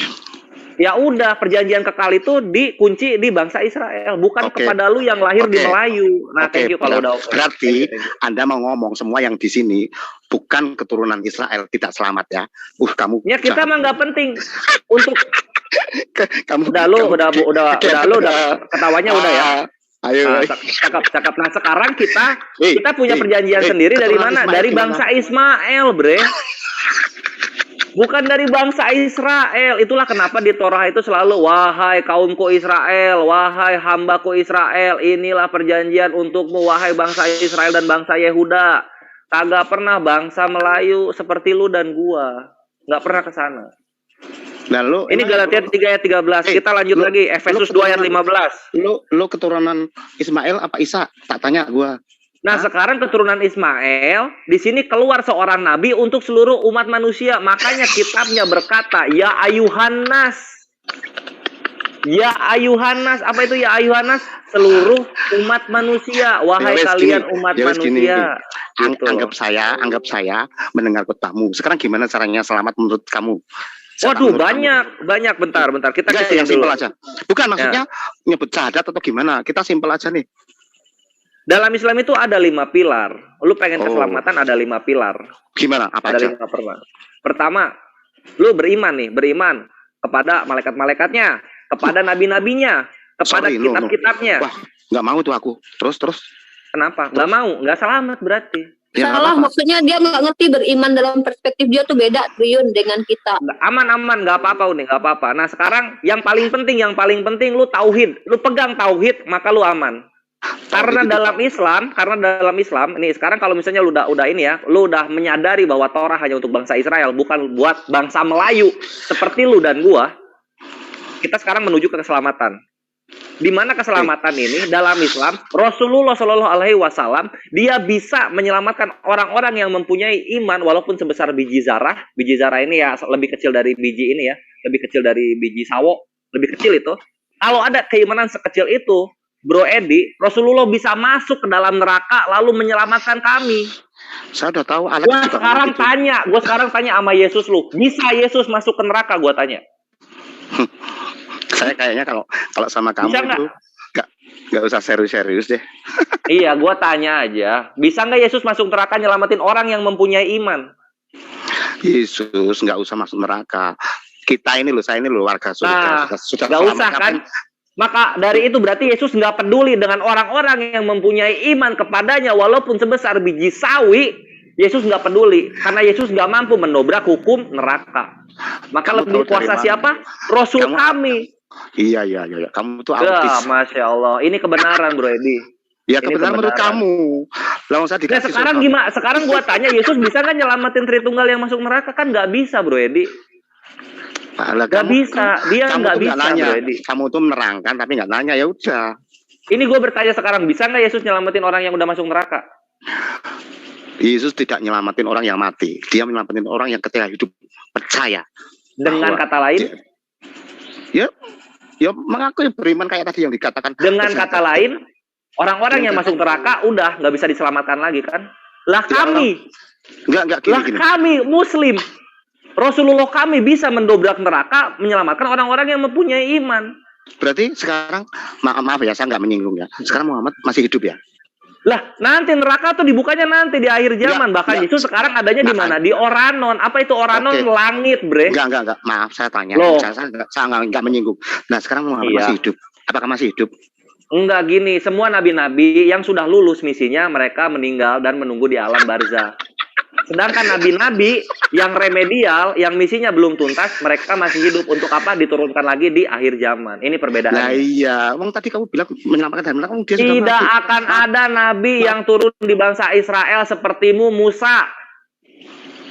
Ya udah, perjanjian kekal itu dikunci di bangsa Israel, bukan kepada lu yang lahir di Melayu. Nah, thank you kalau udah Berarti Anda mau ngomong semua yang di sini bukan keturunan Israel tidak selamat ya. Kamu. Ya kita mah nggak penting untuk kamu udah ketawanya udah ya. Ayo, cakap. Nah sekarang kita punya perjanjian sendiri dari mana? Dari bangsa Ismail, bre. Bukan dari bangsa Israel. Itulah kenapa di Torah itu selalu wahai kaumku Israel, wahai hambaku Israel, inilah perjanjian untukmu wahai bangsa Israel dan bangsa Yehuda. Kagak pernah bangsa Melayu seperti lu dan gua. Nggak pernah ke sana. Lalu ini Galatia 3 ayat 13. Kita lanjut lagi Efesus 2 ayat 15. Lu keturunan Ismail apa Isa? Tak tanya gua. Nah, sekarang keturunan Ismail, di sini keluar seorang nabi untuk seluruh umat manusia. Makanya kitabnya berkata, ya ayuhanas. Ya ayuhanas, apa itu ya ayuhanas? Seluruh umat manusia. Wahai kalian umat manusia. Anggap saya mendengar khotbahmu. Sekarang gimana caranya selamat menurut kamu? Waduh, banyak. Bentar. Kita yang simpel aja. Bukan maksudnya nyebut syahadat atau gimana? Kita simpel aja nih. Dalam Islam itu ada 5 pilar. Lu pengen keselamatan ada 5 pilar. Gimana? Apa ada aja? 5 pilar. Pertama, lu beriman kepada malaikat-malaikatnya, kepada nabi-nabinya, kepada kitab-kitabnya. Wah, nggak mau tuh aku. Terus. Kenapa? Nggak mau, nggak selamat berarti. Ya, salah, maksudnya dia nggak ngerti beriman dalam perspektif dia tuh beda Triun dengan kita. Aman, nggak apa-apa Uni, nggak apa-apa. Nah sekarang yang paling penting lu tauhid, lu pegang tauhid maka lu aman. Karena dalam Islam ini sekarang kalau misalnya lu udah ini ya, lu udah menyadari bahwa Torah hanya untuk bangsa Israel, bukan buat bangsa Melayu seperti lu dan gua. Kita sekarang menuju ke keselamatan. Di mana keselamatan ini dalam Islam, Rasulullah Shallallahu Alaihi Wasallam dia bisa menyelamatkan orang-orang yang mempunyai iman walaupun sebesar biji zarah. Biji zarah ini ya lebih kecil dari biji ini ya, lebih kecil dari biji sawo, lebih kecil itu. Kalau ada keimanan sekecil itu, Bro Edi, Rasulullah bisa masuk ke dalam neraka lalu menyelamatkan kami. Saya udah tahu. Gue sekarang tanya sama Yesus lu, bisa Yesus masuk ke neraka? Gue tanya. Saya kayaknya kalau sama kamu itu nggak usah serius deh. Iya, gue tanya aja, bisa nggak Yesus masuk neraka nyelamatin orang yang mempunyai iman? Yesus nggak usah masuk neraka. Saya ini loh warga surga. Sudah nggak usah kan? Maka dari itu berarti Yesus nggak peduli dengan orang-orang yang mempunyai iman kepadanya walaupun sebesar biji sawi. Yesus nggak peduli karena Yesus nggak mampu menobrak hukum neraka. Maka lebih kuasa siapa? Rasul kami. Iya. Kamu tuh autis. Masya Allah. Ini kebenaran, Bro Edi. Ya kebenaran menurut kamu. Sekarang gimana? Sekarang gua tanya, Yesus bisa nggak nyelamatin Tritunggal yang masuk neraka? Kan nggak bisa, Bro Edi. Nggak bisa. Dia nggak bisa, Bro Edi. Kamu tuh menerangkan tapi nggak nanya, ya udah. Ini gue bertanya sekarang, bisa nggak Yesus nyelamatin orang yang udah masuk neraka? Yesus tidak nyelamatin orang yang mati. Dia menyelamatin orang yang ketika hidup percaya. Dengan kata lain? Ya mengaku beriman kayak tadi yang dikatakan. Dengan kata lain, orang-orang yang masuk neraka udah nggak bisa diselamatkan lagi kan? Lah kami, gini. Kami Muslim, Rasulullah kami bisa mendobrak neraka, menyelamatkan orang-orang yang mempunyai iman. Berarti sekarang, maaf ya, saya nggak menyinggung ya. Sekarang Muhammad masih hidup ya? Lah, nanti neraka tuh dibukanya nanti di akhir zaman. Bahkan Yesus sekarang adanya di mana? Di Oranon. Apa itu Oranon? Oke. Langit, bre. Enggak. Maaf, saya tanya. Loh. Saya nggak menyinggung. Nah, sekarang Muhammad masih hidup. Apakah masih hidup? Enggak gini, semua nabi-nabi yang sudah lulus misinya, mereka meninggal dan menunggu di alam barzah. Sedangkan nabi-nabi yang remedial, yang misinya belum tuntas, mereka masih hidup. Untuk apa? Diturunkan lagi di akhir zaman. Ini perbedaannya. Nah iya, tadi kamu bilang menyelamatkan dan menyelamatkan, dia sudah Tidak mati. akan ada nabi yang turun di bangsa Israel sepertimu Musa.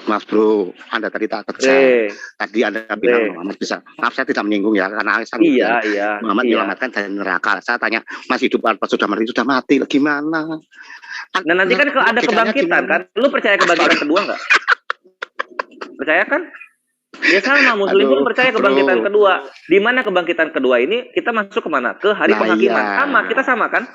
Maaf bro, Anda tadi tak kerja. Tadi Anda bilang Muhammad bisa. Maaf, saya tidak menyinggung ya, karena Iya. Muhammad menyelamatkan dari neraka. Saya tanya, masih hidup apa sudah mati? Sudah mati, gimana? Dan nanti kan ada kebangkitan kan? Lu percaya kebangkitan kedua nggak? Percaya kan? Ya sama, Muslim pun percaya kebangkitan kedua. Di mana kebangkitan kedua ini kita masuk kemana? Ke hari penghakiman. Iya. Sama, kita sama kan?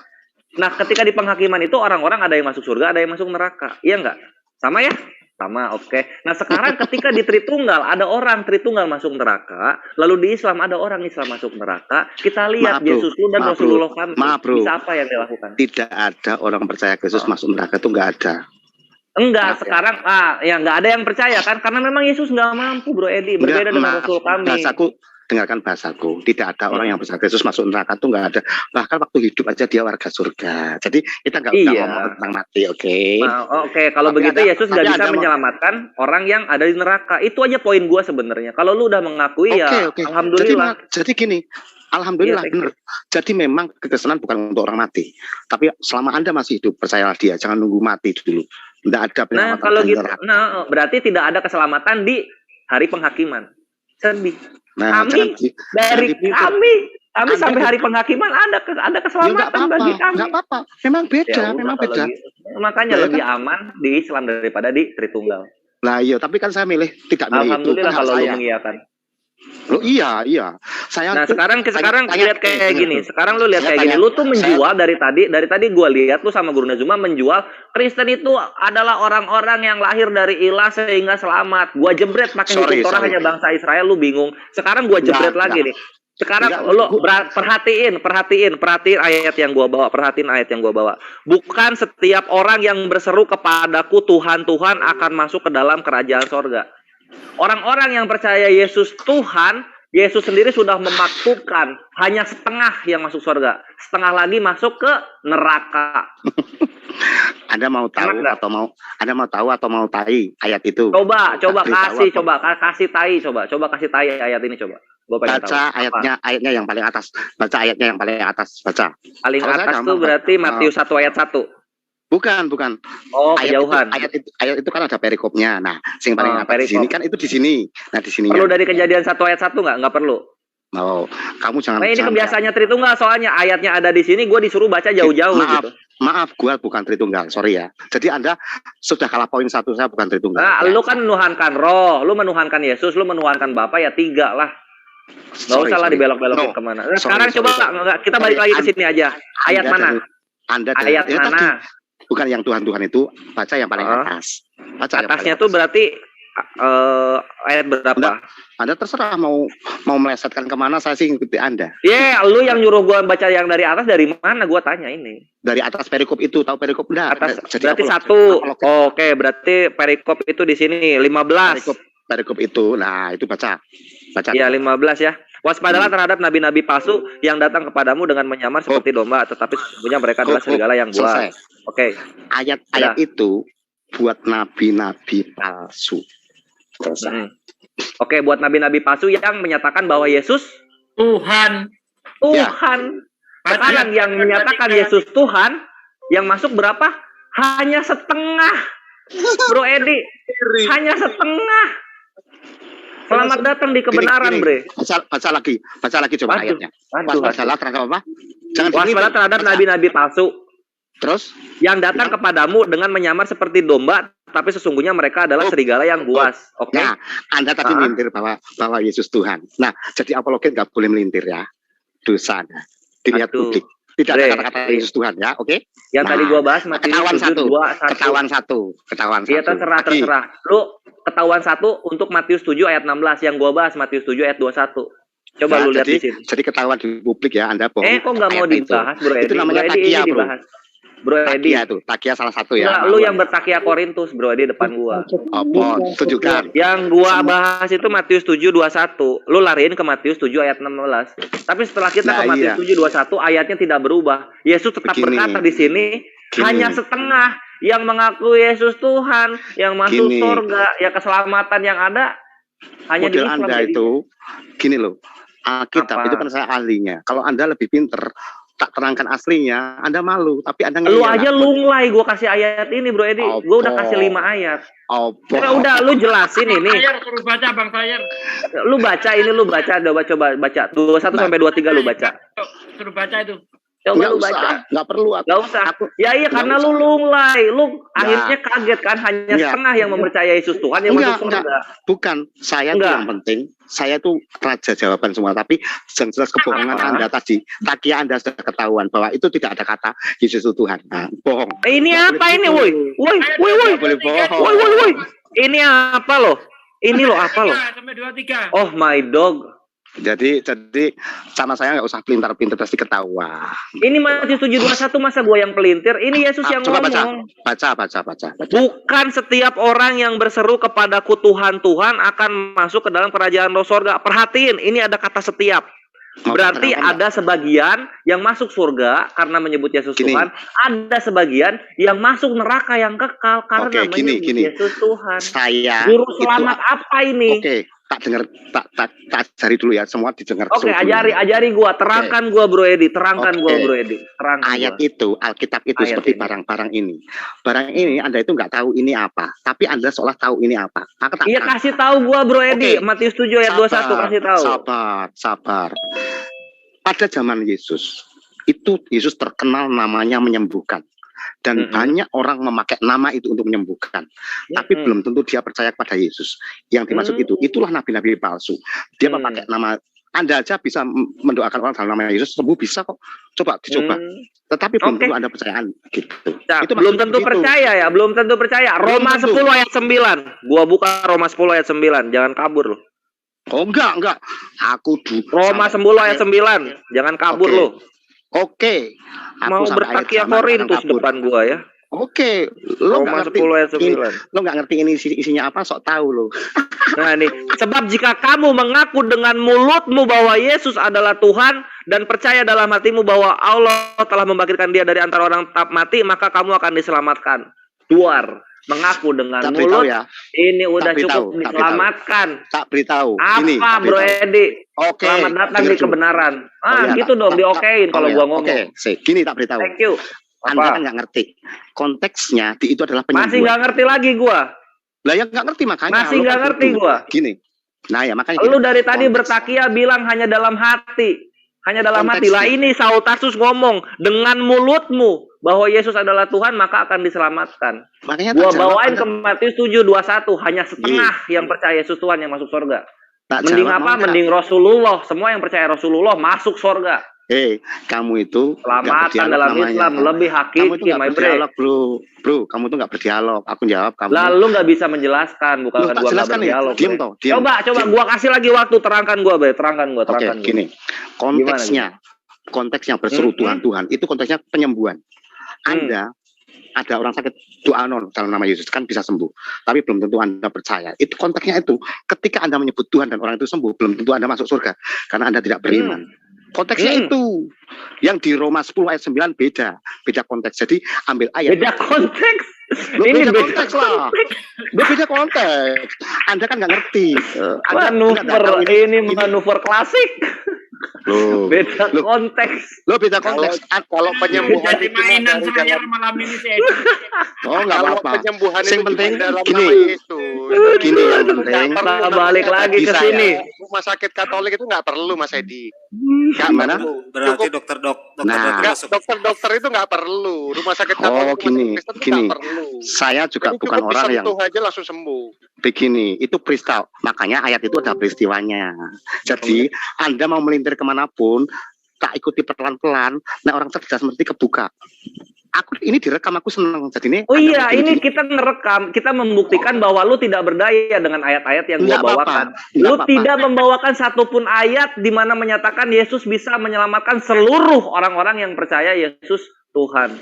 Nah, ketika di penghakiman itu orang-orang ada yang masuk surga, ada yang masuk neraka. Iya nggak? Sama ya? Sama, oke. Nah, sekarang ketika di Tritunggal ada orang Tritunggal masuk neraka, lalu di Islam ada orang Islam masuk neraka, kita lihat Yesus lu dan Rasulullah kami. Bisa apa yang dilakukan? Tidak ada orang percaya Yesus masuk neraka, itu nggak ada. Enggak, sekarang ya nggak ada yang percaya kan, karena memang Yesus nggak mampu, Bro Edi, berbeda dengan Rasul kami. Dengarkan bahasaku, tidak ada orang yang percaya Yesus masuk neraka, itu nggak ada. Bahkan waktu hidup aja dia warga surga. Jadi kita nggak usah ngomong tentang mati, oke? Oke, kalau begitu Yesus nggak bisa menyelamatkan orang yang ada di neraka. Itu aja poin gua sebenarnya. Kalau lu udah mengakui alhamdulillah. Jadi gini, alhamdulillah benar. Jadi memang kekristenan bukan untuk orang mati. Tapi selama Anda masih hidup, percayalah dia, jangan nunggu mati dulu. Tidak ada penyelamatan. Nah, kalau gitu, berarti tidak ada keselamatan di hari penghakiman. Sedih. Nah, kami sampai hari penghakiman ada keselamatan bagi kami. Enggak apa-apa. Memang beda, memang beda. Makanya lebih aman di Islam daripada di Tritunggal. Nah, iya, tapi kan saya milih tidak milih itu. Alhamdulillah kalau lu mengiyakan. Loh, iya. Nah, sekarang lihat kayak gini. Sekarang lu lihat kayak gini. Lu tuh menjual dari tadi gua lihat lu sama Guru Nazuma menjual Kristen itu adalah orang-orang yang lahir dari ilah sehingga selamat. Gua jebret pakai hukum Torah hanya bangsa Israel, lu bingung. Sekarang gua jebret lagi nih. Sekarang lu perhatiin ayat yang gua bawa, Bukan setiap orang yang berseru kepadaku Tuhan akan masuk ke dalam kerajaan sorga. Orang-orang yang percaya Yesus Tuhan, Yesus sendiri sudah memaktubkan hanya setengah yang masuk surga, setengah lagi masuk ke neraka. Anda mau tahu atau mau tahu ayat itu? Coba kasih tahu ayat ini coba. Baca ayatnya yang paling atas. Baca ayatnya yang paling atas. Baca. Paling atas tuh berarti Matius 1 ayat 1. Bukan. Oh, kejauhan. Ayat itu kan ada perikopnya. Nah, yang paling atas di sini kan itu di sini. Nah, di sini. Perlu dari Kejadian 1 ayat 1 nggak? Nggak perlu. Oh, kamu jangan. Nah, ini kebiasaannya Tritunggal, soalnya ayatnya ada di sini, gue disuruh baca jauh-jauh gitu. Maaf, gue bukan Tritunggal, sorry ya. Jadi Anda sudah kalah poin 1, saya bukan Tritunggal. Nah, lu kan menuhankan Roh, lu menuhankan Yesus, lu menuhankan Bapa, ya 3 lah. Nggak usah lah dibelok-belokin kemana. Nah, sekarang coba kita balik lagi ke sini aja. Ayat mana? Ayat mana? Bukan yang Tuhan itu, baca yang paling atas. Atasnya tuh berarti ayat berapa? Anda terserah mau melesetkan kemana, saya sih ngikuti Anda. Lu yang nyuruh gua baca yang dari atas dari mana? Gua tanya ini. Dari atas perikop itu, tahu perikop enggak? Atas berarti 1. Oke, berarti perikop itu di sini 15. Perikop itu, nah itu baca. Ya 15 ya. Waspadalah terhadap nabi-nabi palsu yang datang kepadamu dengan menyamar seperti domba, tetapi sesungguhnya mereka adalah serigala yang buas. Oke. Ayat itu buat nabi-nabi palsu. Oke, buat nabi-nabi palsu yang menyatakan bahwa Yesus Tuhan. Sekarang yang menyatakan Yesus Tuhan, yang masuk berapa? Hanya setengah. Bro Edi, hanya setengah. Selamat datang di kebenaran, Bre. Baca lagi coba ayatnya. Waspada terhadap apa? Waspada terhadap nabi-nabi palsu. Terus? Yang datang kepadamu dengan menyamar seperti domba, tapi sesungguhnya mereka adalah serigala yang buas. Oke. Nah, Anda tadi melintir bahwa Yesus Tuhan. Nah, jadi apologet nggak boleh melintir ya. Dosa Anda. Dilihat publik. Tidak ada kata-kata Yesus Tuhan ya, oke? Yang tadi gua bahas Matius 7, 2, 1. Ketahuan satu. Iya, terserah. Lu ketahuan 1 untuk Matius 7 ayat 16, yang gua bahas Matius 7 ayat 21. Coba lu lihat di sini. Jadi ketahuan di publik ya, Anda bohong. Kok nggak mau dibahas, Bro Edi? Itu namanya takia, Bro. Bro Edi. Takia salah satu ya. Nah, lu yang bertakia Korintus, Bro Edi, depan gua. Tunjukkan. Yang gua bahas itu Matius 7 21. Lu lariin ke Matius 7 ayat 16. Tapi setelah kita ke Matius 7 21, ayatnya tidak berubah. Yesus tetap berkata di sini, hanya setengah yang mengaku Yesus Tuhan, yang masuk surga, ya keselamatan yang ada hanya di Islam. Anda itu gini loh. Alkitab itu kan saya ahlinya. Kalau Anda lebih pinter, tak terangkan aslinya, Anda malu. Tapi Anda lu aja lunglai, gue kasih ayat ini, Bro Edi. Gue udah kasih 5 ayat. Udah, lu jelasin ini. Suruh baca, Bang Sayer. Lu baca ini, coba baca. 21 sampai 23 lu baca. Suruh baca itu. Coba lu baca. Nggak perlu. Nggak usah. Iya, karena lu lunglai. Lu akhirnya kaget kan, hanya setengah yang mempercayai Yesus Tuhan yang masuk surga. Bukan, saya tuh yang penting. Saya tuh raja jawaban semua. Tapi jelas kebohongan Anda tadi. Takia Anda sudah ketahuan bahwa itu tidak ada kata Yesus itu Tuhan. Nah, bohong. Ini apa ini, woi? Woi. Boleh bohong. Woi. Ini apa loh? Ini loh apa loh? Sampai 23. Oh my dog. Jadi sama saya nggak usah pelintar-pelintar, pasti ketahuan. Ini Matius 7:21, masa gua yang pelintir? Ini Yesus yang ngomong. Baca. Bukan setiap orang yang berseru kepadaku Tuhan Tuhan akan masuk ke dalam kerajaan roh surga. Perhatiin, ini ada kata setiap. Berarti ada sebagian yang masuk surga karena menyebut Yesus Tuhan, ada sebagian yang masuk neraka yang kekal karena menyebut Yesus Tuhan. Juru selamat apa ini? Tak dengar, tak ajari dulu ya, semua didengar. Ajari gua, terangkan gua, Bro Edi, terangkan. Ayat itu, Alkitab itu seperti barang-barang ini. Barang ini Anda itu nggak tahu ini apa, tapi Anda seolah tahu ini apa. Iya, kasih tahu gua, Bro Edi. Matius 7 ayat 21 kasih tahu. Sabar. Pada zaman Yesus, itu Yesus terkenal namanya menyembuhkan. Dan banyak orang memakai nama itu untuk menyembuhkan. Tapi belum tentu dia percaya kepada Yesus. Yang dimaksud itulah nabi-nabi palsu. Dia memakai nama, Anda aja bisa mendoakan orang dalam nama Yesus, sembuh bisa kok. Coba dicoba. Tetapi belum tentu Anda percayaan gitu. Itu belum tentu percaya ya, belum tentu percaya. Roma 10 ayat 9. Gua buka Roma 10 ayat 9, jangan kabur loh. Oh enggak. Roma 10 ayat 9, jangan kabur loh. Oke. Mau bertakia Korintus depan gua ya. Oke. Lo Roma 10 ayat 9. Lo nggak ngerti ini isinya apa, sok tahu lo. Nah nih, sebab jika kamu mengaku dengan mulutmu bahwa Yesus adalah Tuhan dan percaya dalam hatimu bahwa Allah telah membangkitkan dia dari antara orang mati, maka kamu akan diselamatkan. Duar. Mengaku dengan mulut, ini udah cukup diselamatkan. Tak beritahu. Apa, Bro Edi? Selamat datang di kebenaran. Gitu dong, diokein kalau gua ngomong. Gini tak beritahu. Thank you. Anda kan nggak ngerti. Konteksnya itu adalah penyembuhan. Masih nggak ngerti lagi gua. Lah ya nggak ngerti makanya. Masih nggak ngerti gua. Gini. Nah ya makanya. Lu dari tadi bertakia bilang hanya dalam hati. Hanya dalam hati. Lah ini Saul Tarsus ngomong, dengan mulutmu bahwa Yesus adalah Tuhan, maka akan diselamatkan. Makanya gua bawain ke Matius 7:21, hanya setengah yang percaya Yesus Tuhan yang masuk surga. Mending apa? Mending Rasulullah. Semua yang percaya Rasulullah masuk surga. Kamu itu selamatan dalam namanya. Islam lebih hakiki, my berdialog, bro. Kamu tuh nggak berdialog. Aku jawab kamu. Lalu nggak bisa menjelaskan, bukan gua nggak berdialog. Diam. Coba, gua kasih lagi waktu, terangkan gua. Terangkan. Gini, konteksnya berseru Tuhan, itu konteksnya penyembuhan. Anda ada orang sakit, doa dalam nama Yesus kan bisa sembuh. Tapi belum tentu Anda percaya. Itu konteksnya itu. Ketika Anda menyebut Tuhan dan orang itu sembuh, belum tentu Anda masuk surga karena Anda tidak beriman. Konteksnya itu. Yang di Roma 10 ayat 9 beda konteks. Jadi ambil ayat. Beda konteks. Ini beda konteks lah. Beda konteks. Anda kan nggak ngerti. Manuver klasik. Beda konteks. Beda konteks. Kalau penyembuhan jadi mainan saya malam ini sih. Nggak apa-apa. Penyembuhan yang itu penting dalam gini yang penting. Kita balik lagi ke sini. Rumah sakit Katolik itu nggak perlu, Mas Edi. Nggak mana? Berarti dokter itu nggak perlu. Rumah sakit Katolik gini. Saya juga bukan orang yang aja langsung sembuh. Begini, itu peristiwa. Makanya ayat itu ada peristiwanya. Jadi Anda mau melintir kemanapun, tak ikuti pelan-pelan, nah orang cerdas mesti kebuka. Aku ini direkam, aku seneng. Jadi ini. Oh iya, ini kita ngerekam, kita membuktikan bahwa lu tidak berdaya dengan ayat-ayat yang gua bawakan. Lu tidak membawakan satupun ayat di mana menyatakan Yesus bisa menyelamatkan seluruh orang-orang yang percaya Yesus Tuhan.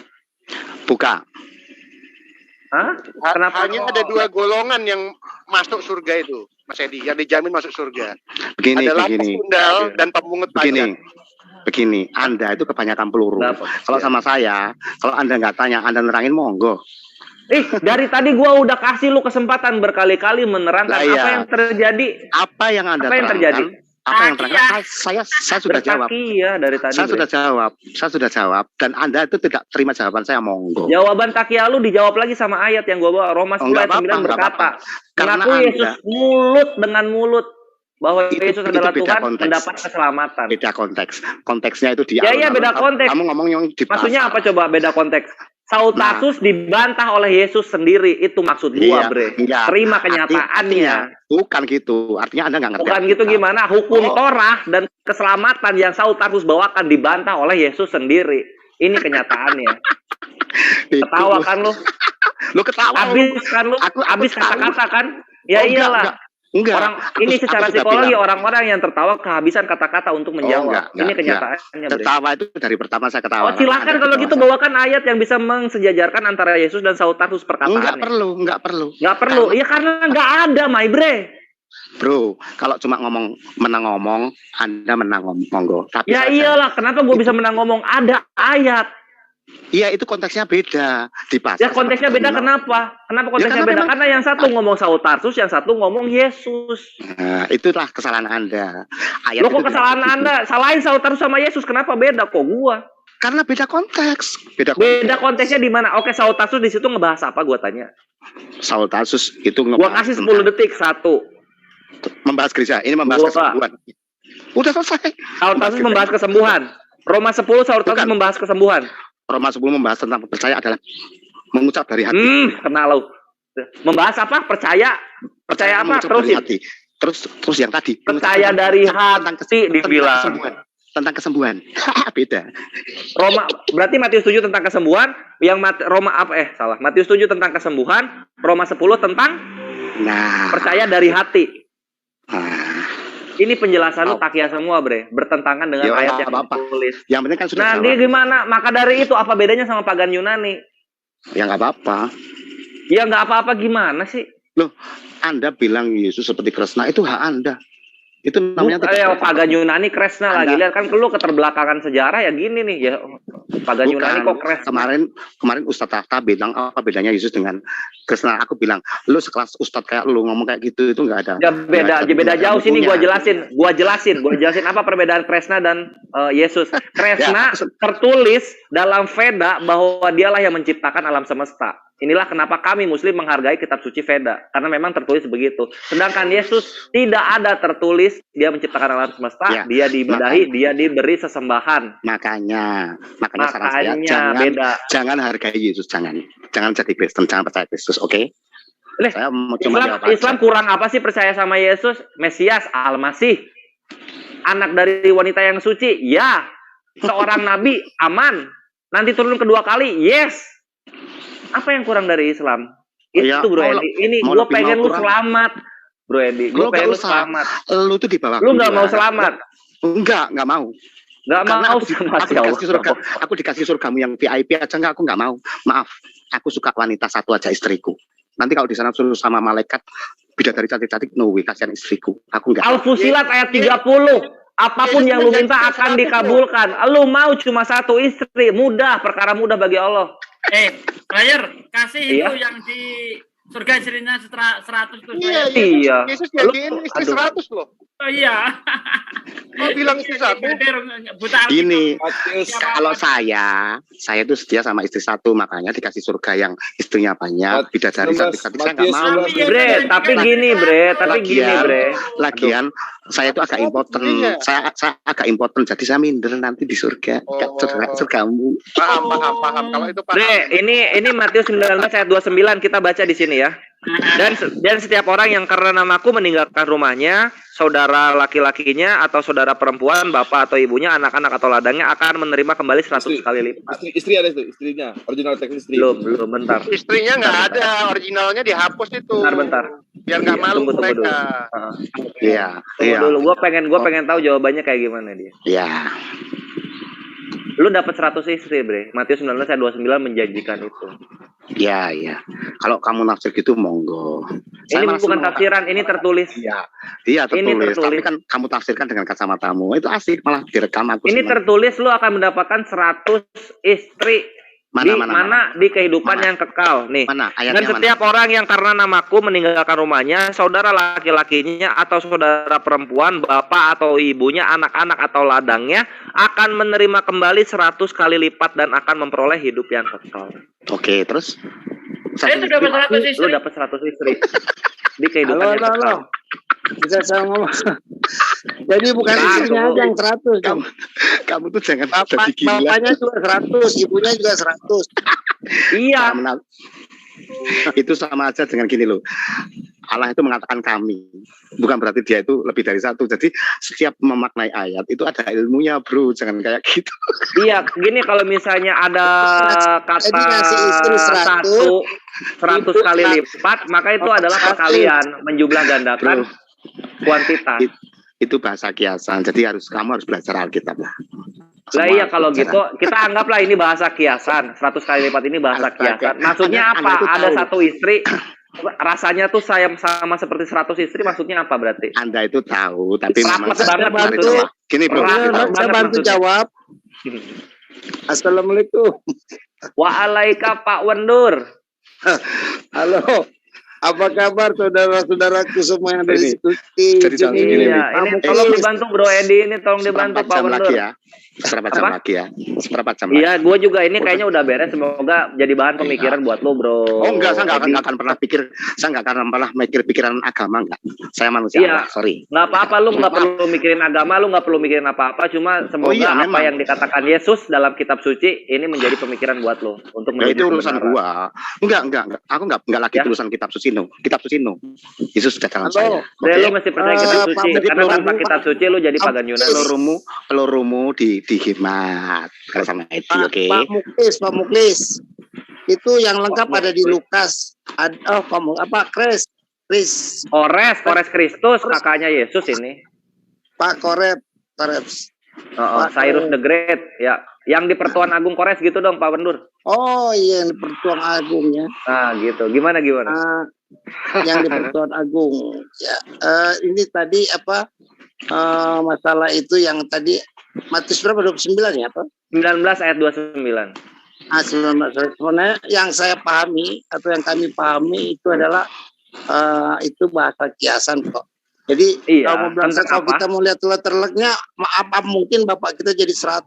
Buka. Hah? Kenapa? Hanya ada 2 golongan yang masuk surga itu, Mas Edi, yang dijamin masuk surga. Begini. Tunggal dan pemungut pajak. Begini, Anda itu kebanyakan peluru. Kalau sama saya, kalau Anda nggak tanya, Anda nerangin monggo. Dari tadi gua udah kasih lu kesempatan berkali-kali menerangkan apa yang terjadi. Apa yang Anda terangkan? Apa yang terangkan? Saya sudah jawab. Ya, dari tadi. Saya sudah jawab. Dan Anda itu tidak terima jawaban saya, monggo. Jawaban takia lu dijawab lagi sama ayat yang gua bawa. Roma 10 ayat 9 berkata, mengaku Yesus mulut dengan mulut bahwa Yesus adalah Tuhan, mendapat keselamatan. Beda konteks. Konteksnya itu di Iya, beda konteks. Kamu ngomong yang di pasar. Maksudnya apa coba beda konteks? Saul Tarsus dibantah oleh Yesus sendiri. Itu maksud gua, Bre. Terima kenyataannya. Bukan gitu. Artinya Anda nggak ngerti. Bukan gitu gimana? Hukum Torah dan keselamatan yang Saul Tarsus bawakan dibantah oleh Yesus sendiri. Ini kenyataannya. Ketawa kan lu? Lu ketawa. Habis kan lu? Habis kata-kata kan? Ya iyalah. Enggak. Ini secara psikologi orang-orang yang tertawa kehabisan kata-kata untuk menjawab. Ini kenyataannya. Tertawa itu dari pertama saya ketawa. Oh, silakan kalau gitu bawakan ayat yang bisa mensejajarkan antara Yesus dan Saul Tarsus perkataannya. Enggak perlu. Iya karena enggak ada, my bre. Bro, kalau cuma menang ngomong, Anda menang monggo. Tapi ya iyalah, kenapa gue bisa menang ngomong? Ada ayat. Iya, itu konteksnya beda di pasar. Ya konteksnya beda kenapa? Kenapa konteksnya beda? Karena yang satu ngomong Saul Tarsus, yang satu ngomong Yesus. Nah, itulah kesalahan Anda. Loh kok kesalahan Anda? Salahin Saul Tarsus sama Yesus, kenapa beda kok gua? Karena beda konteks. Beda konteksnya di mana? Oke, Saul Tarsus di situ ngebahas apa gua tanya? Saul Tarsus itu gua kasih 10 detik. 1. Membahas gereja, ini membahas kesembuhan. Udah selesai. Saul Tarsus membahas kesembuhan. Roma 10 Saul Tarsus membahas kesembuhan. Roma 10 membahas tentang percaya adalah mengucap dari hati. Kenal lo. Membahas apa? Percaya apa? Terus yang tadi. Percaya dari hati dibilang. Tentang kesembuhan. Beda. Roma berarti Matius 7 tentang kesembuhan, Matius 7 tentang kesembuhan, Roma 10 tentang percaya dari hati. Ini penjelasan lu takia semua, Bre. Bertentangan dengan ayat yang ditulis. Yang penting kan sudah dia gimana? Maka dari itu apa bedanya sama pagan Yunani? Ya nggak apa-apa. Ya nggak apa-apa gimana sih? Loh, Anda bilang Yesus seperti Kresna, itu hak Anda. Itu namanya pagan Yunani Kresna lagi. Lihat kan lu keterbelakangan sejarah ya gini nih ya. Pagan Yunani kok Kresna. Kemarin Ustadz Tata bilang apa bedanya Yesus dengan Kresna. Aku bilang, lu sekelas Ustadz kayak lu ngomong kayak gitu itu nggak ada. Ya beda jauh sini gua jelasin apa perbedaan Kresna dan Yesus. Kresna tertulis dalam Veda bahwa dialah yang menciptakan alam semesta. Inilah kenapa kami Muslim menghargai kitab suci Veda, karena memang tertulis begitu. Sedangkan Yesus tidak ada tertulis dia menciptakan alam semesta, dia dibedahi, dia diberi sesembahan. Makanya saran saya jangan hargai Yesus, jangan jadi Kristen, jangan percaya Kristus, oke? Saya Islam kurang apa sih percaya sama Yesus? Mesias, Al-Masih, anak dari wanita yang suci, ya. Seorang nabi, aman. Nanti turun kedua kali, yes. Apa yang kurang dari Islam? Itu Bro Edi. Ini gue pengen lu selamat, Bro Edi. Gue pengen lu selamat. Lu tuh di bawah. Lu nggak mau selamat? Enggak mau. Nggak mau sama Allah. Aku dikasih surgamu yang VIP aja aku nggak mau. Maaf, aku suka wanita satu aja, istriku. Nanti kalau di sana suruh sama malaikat bidadari cantik-cantik, no way, kasihan istriku. Aku enggak. Al-Fusilat ayat 30. Apapun yang lu minta akan dikabulkan. Lu mau cuma satu istri, perkara mudah bagi Allah. Player, kasih itu yang di surga istrinya 100 tuh. Iya. Yesus janjiin istri 100 loh. Oh iya. Kau bilang istri 1. Ini kalau saya itu setia sama istri 1, makanya dikasih surga yang istrinya banyak, bidadari cantik-cantik. Saya nggak mau. Bre, tapi gini bre. Lagian saya itu agak impoten. Saya agak impoten, jadi saya minder nanti di surga. Surgamu. Paham. Kalau itu paham. Bre, ini Matius 19 ayat 29 kita baca di sini ya. Dan setiap orang yang karena namaku meninggalkan rumahnya, saudara laki-lakinya atau saudara perempuan, bapak atau ibunya, anak-anak atau ladangnya akan menerima kembali 100 kali lipat. Istri ada itu, istrinya, original teks istri. Belum, bentar. Istrinya nggak ada, originalnya dihapus itu. Bentar. Biar nggak malu Tunggu mereka. Iya. Tunggu dulu, gue pengen tahu jawabannya kayak gimana dia. Iya. Lu dapat 100 istri, Bre. Matius 19 ayat 29 menjanjikan itu. Iya. Kalau kamu nafsir gitu monggo. Ini bukan tafsiran, ini tertulis. Iya tertulis. Tapi kan kamu tafsirkan dengan kacamatamu. Itu asik malah direkam aku. Ini tertulis lu akan mendapatkan 100 istri. Mana di kehidupan yang kekal nih. Dan setiap orang yang karena namaku meninggalkan rumahnya, saudara laki-lakinya atau saudara perempuan, bapak atau ibunya, anak-anak atau ladangnya akan menerima kembali 100 kali lipat dan akan memperoleh hidup yang kekal. Oke, terus Itu dapat 100 istri. Lu dapat 100 istri di kehidupan yang kekal. Bisa saya ngomong. Jadi bukan istrinya aja yang 100. Kamu tuh jangan jadi gila. Bapaknya juga 100, ibunya juga 100. Iya. Itu sama aja dengan gini loh. Allah itu mengatakan kami, bukan berarti dia itu lebih dari satu. Jadi setiap memaknai ayat itu ada ilmunya, bro. Jangan kayak gitu. Iya, gini kalau misalnya ada kata 100 kali lipat, maka itu adalah perkalian, menjumlah gandakan kuantitas. Itu bahasa kiasan. Jadi kamu harus belajar Alkitab lah. Lah iya kalau gitu kita anggaplah ini bahasa kiasan. 100 kali lipat ini bahasa kiasan. Maksudnya apa? Ada satu istri rasanya tuh sayang sama seperti 100 istri, maksudnya apa berarti? Anda itu tahu, tapi rapat banget maksudnya. Gini bro, saya bantu jawab. Assalamualaikum. Waalaikumsalam Pak Wendur. Halo. Apa kabar saudara-saudaraku semua yang ada di situ? Ini tolong dibantu Bro Edi, ini tolong dibantu Pak Wendur. Seberapa jam lagi ya? Seberapa jam lagi? Iya, gue juga ini kayaknya udah beres. Semoga jadi bahan pemikiran buat lo, Bro. Oh enggak, saya nggak akan pernah pikir. Saya nggak akan pernah mikir pikiran agama, enggak. Saya manusia, Allah, sorry. Nggak apa-apa, lu nggak perlu mikirin agama, lu nggak perlu mikirin apa-apa. Cuma semoga apa yang dikatakan Yesus dalam kitab suci ini menjadi pemikiran buat lo untuk menjadi itu urusan gua. Enggak. Aku enggak lagi urusan kitab suci no. Kitab suci no. Yesus sudah dalam saya. Lu mesti percaya kitab suci. Karena tanpa kitab suci lu jadi pagan Yunani. Pelurumu dihemat kalau sama itu, oke. Pak Muklis, itu yang lengkap ada di Lukas. Kores Kristus, kakaknya Yesus ini. Pak Kores. Cyrus the Great, ya. Yang di Pertuan Agung Kores gitu dong, Pak Wendur. Oh iya, yang di Pertuan Agung ya. Nah, gitu. Gimana? Yang di Pertuan Agung. Ya, ini tadi masalah itu yang tadi Matius berapa? 29 ya, apa? 19 ayat 29. 19. Sebenarnya yang saya pahami atau yang kami pahami itu adalah itu bahasa kiasan kok. Jadi kalau kita mau lihat letterleknya, apa mungkin bapak kita jadi 100,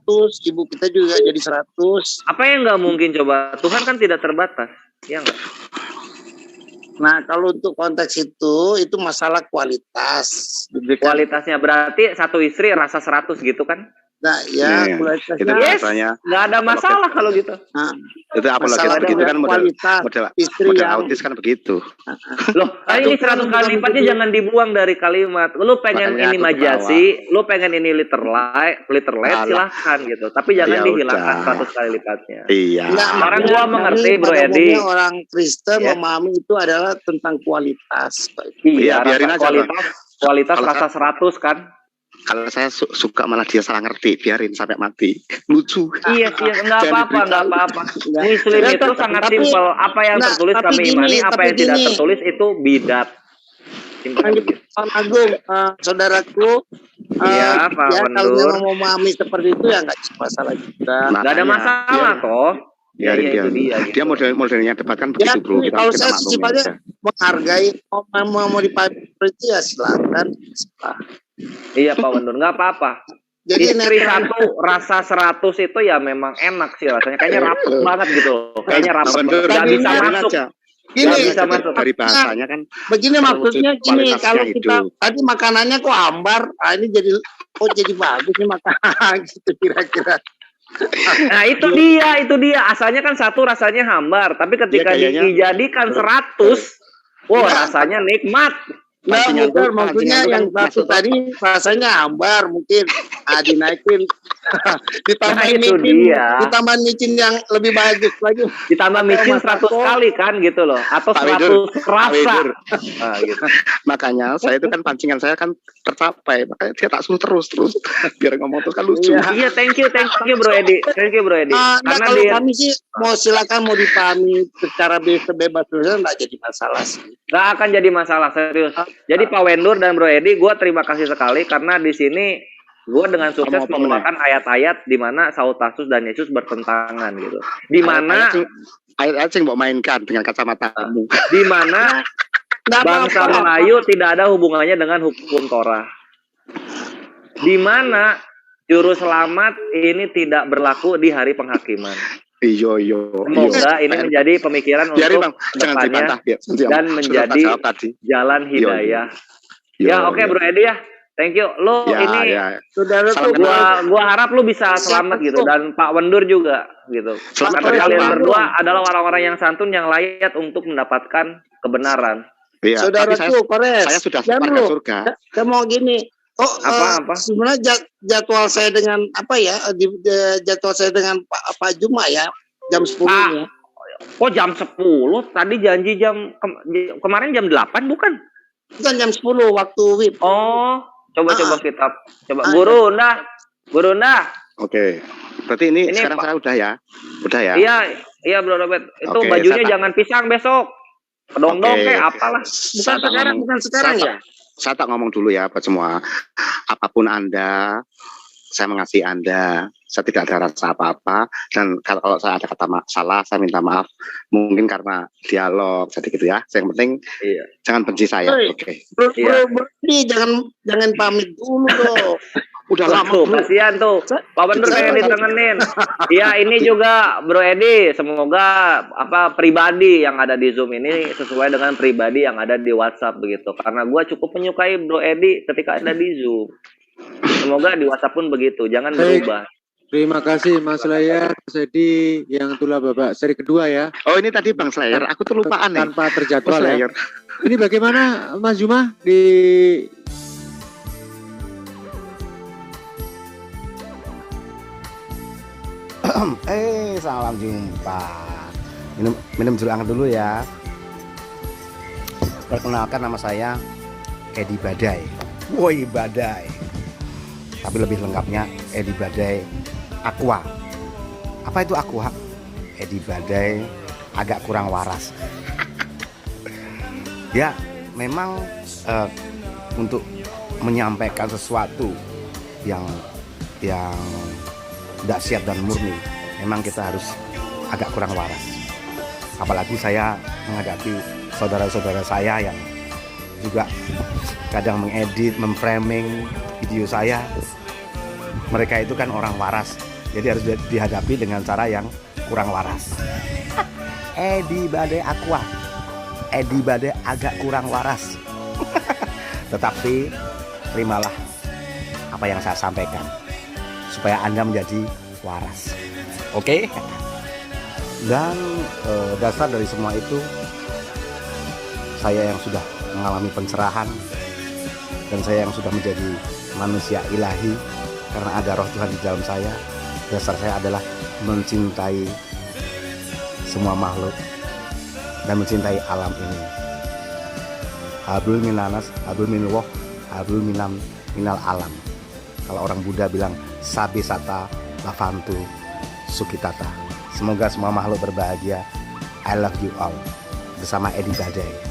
ibu kita juga jadi 100. Apa yang nggak mungkin coba? Tuhan kan tidak terbatas, ya nggak? Nah, kalau untuk konteks itu masalah kualitas. Kualitasnya berarti satu istri rasa 100 gitu kan? Nah, ya kualitasnya. Itu biasanya nggak ada masalah kalau gitu. Nah, itu apalagi begitu kan model autis kan begitu. Loh, ini 100 kali lipatnya jangan dibuang dari kalimat. Lu pengen ini majasi, lu pengen ini literate silahkan gitu. Tapi jangan dihilangkan 100 kali lipatnya. Iya. Sekarang gua mengerti Bro Edi. Orang Kristen memahami itu adalah tentang kualitas. Iya, biarin aja. Kualitas rasa 100 kan. Kalau saya suka malah dia salah ngerti, biarin sampai mati. Lucu. Iya, nggak apa-apa. Muslim itu sangat simpel. Apa yang tertulis kami imani, apa yang tidak tertulis itu bidat. Agung, saudaraku. Iya, Pak Wendur. Kalau memang mau memahami seperti itu ya nggak masalah juga. Nggak ada masalah toh. Ya, dia modelnya debat kan begitu, bro. Kalau saya sifatnya menghargai, mau dipahami itu ya silakan. Iya Pak Wendur, nggak apa-apa. Jadi istri satu rasa 100 itu ya memang enak sih rasanya. Kayaknya rapet banget gitu. Kayaknya rapet. Gak bisa masuk. Gini, bisa masuk. Dari bahasanya kan. Begini maksudnya gini, kalau kita tadi makanannya kok hambar, ini jadi bagus nih makanan gitu kira-kira. Nah itu dia. Asalnya kan satu rasanya hambar, tapi ketika dijadikan 100 rasanya nikmat. Nah, bukan maksudnya yang satu tadi rasanya hambar mungkin dinaikin ditambah micin yang lebih bagus lagi, ditambah micin 100 kali kan gitu loh, atau 100 rasa. Gitu. Makanya saya itu kan pancingan saya kan tercapai, makanya saya tak suruh terus biar ngomong terus kan lucu. Iya, thank you Bro Edi. Karena kalau kami sih silakan mau dipahami secara bebas nggak jadi masalah sih. Nggak akan jadi masalah, serius. Jadi Pak Wendur dan Bro Edi, gue terima kasih sekali karena di sini gue dengan sukses menggunakan ayat-ayat di mana Saul Tarsus dan Yesus bertentangan gitu. Di mana ayat-ayat yang mau mainkan dengan kacamatamu. Di mana bangsa Melayu tidak ada hubungannya dengan hukum Torah. Di mana juru selamat ini tidak berlaku di hari penghakiman. Semoga ini menjadi pemikiran untuk kedepannya dan menjadi jalan hidayah. Oke, Bro Edi ya, thank you. Lo ini saudara tuh gua harap lo bisa selamat gitu, dan Pak Wendur juga gitu. Karena kalian berdua adalah orang-orang yang santun yang layak untuk mendapatkan kebenaran. Saudara tuh Kores, saya sudah sepakat surga. Saya mau gini. Apa? Sebenarnya jadwal saya dengan jadwal saya dengan Pak Juma ya jam 10 ya. Kok jam 10? Tadi janji kemarin jam 8 bukan? Bukan jam 10 waktu WIB. Oh, coba kita Guru Nda. Oke. Berarti ini sekarang saya udah ya. Iya Bro Robert. Itu bajunya jangan pisang besok. Kedong-dong kayak apalah. Bukan sekarang ya. Saya tak ngomong dulu ya buat semua. Apapun Anda, saya mengasihi Anda. Saya tidak ada rasa apa-apa. Dan kalau saya ada kata salah, saya minta maaf. Mungkin karena dialog, jadi gitu ya. Yang penting jangan benci saya. Oke. Bro, jangan pamit dulu dong. Udah lama kasihan tuh Pak Wendur pengen ditengenin. Iya, ini juga Bro Edi, semoga pribadi yang ada di Zoom ini sesuai dengan pribadi yang ada di WhatsApp begitu, karena gue cukup menyukai Bro Edi ketika ada di Zoom. Semoga di WhatsApp pun begitu, jangan berubah. Terima kasih Mas Layar, Mas Edi yang itulah Bapak seri kedua ya. Oh ini tadi Bang Slayer, aku tuh lupaan nih. Tanpa terjadwal ya. Ini bagaimana Mas Juma di salam jumpa. Minum jeruk hangat dulu ya. Perkenalkan, nama saya Edi Badai. Woi Badai. Tapi lebih lengkapnya Edi Badai Aqua. Apa itu Aqua? Edi Badai agak kurang waras. Ya, memang untuk menyampaikan sesuatu yang tidak siap dan murni, memang kita harus agak kurang waras. Apalagi saya menghadapi saudara-saudara saya yang juga kadang mengedit, memframing video saya. Mereka itu kan orang waras, jadi harus dihadapi dengan cara yang kurang waras. Edi Badai Aqua, Edi Badai agak kurang waras. Tetapi terimalah apa yang saya sampaikan supaya Anda menjadi waras. Oke? Dan dasar dari semua itu, saya yang sudah mengalami pencerahan dan saya yang sudah menjadi manusia ilahi karena ada roh Tuhan di dalam saya. Dasar saya adalah mencintai semua makhluk dan mencintai alam ini. Hablum minanas, hablum minallah, hablum minal alam. Kalau orang Buddha bilang sabi sata lavantu sukitata. Semoga semua makhluk berbahagia. I love you all. Bersama Edi Badai.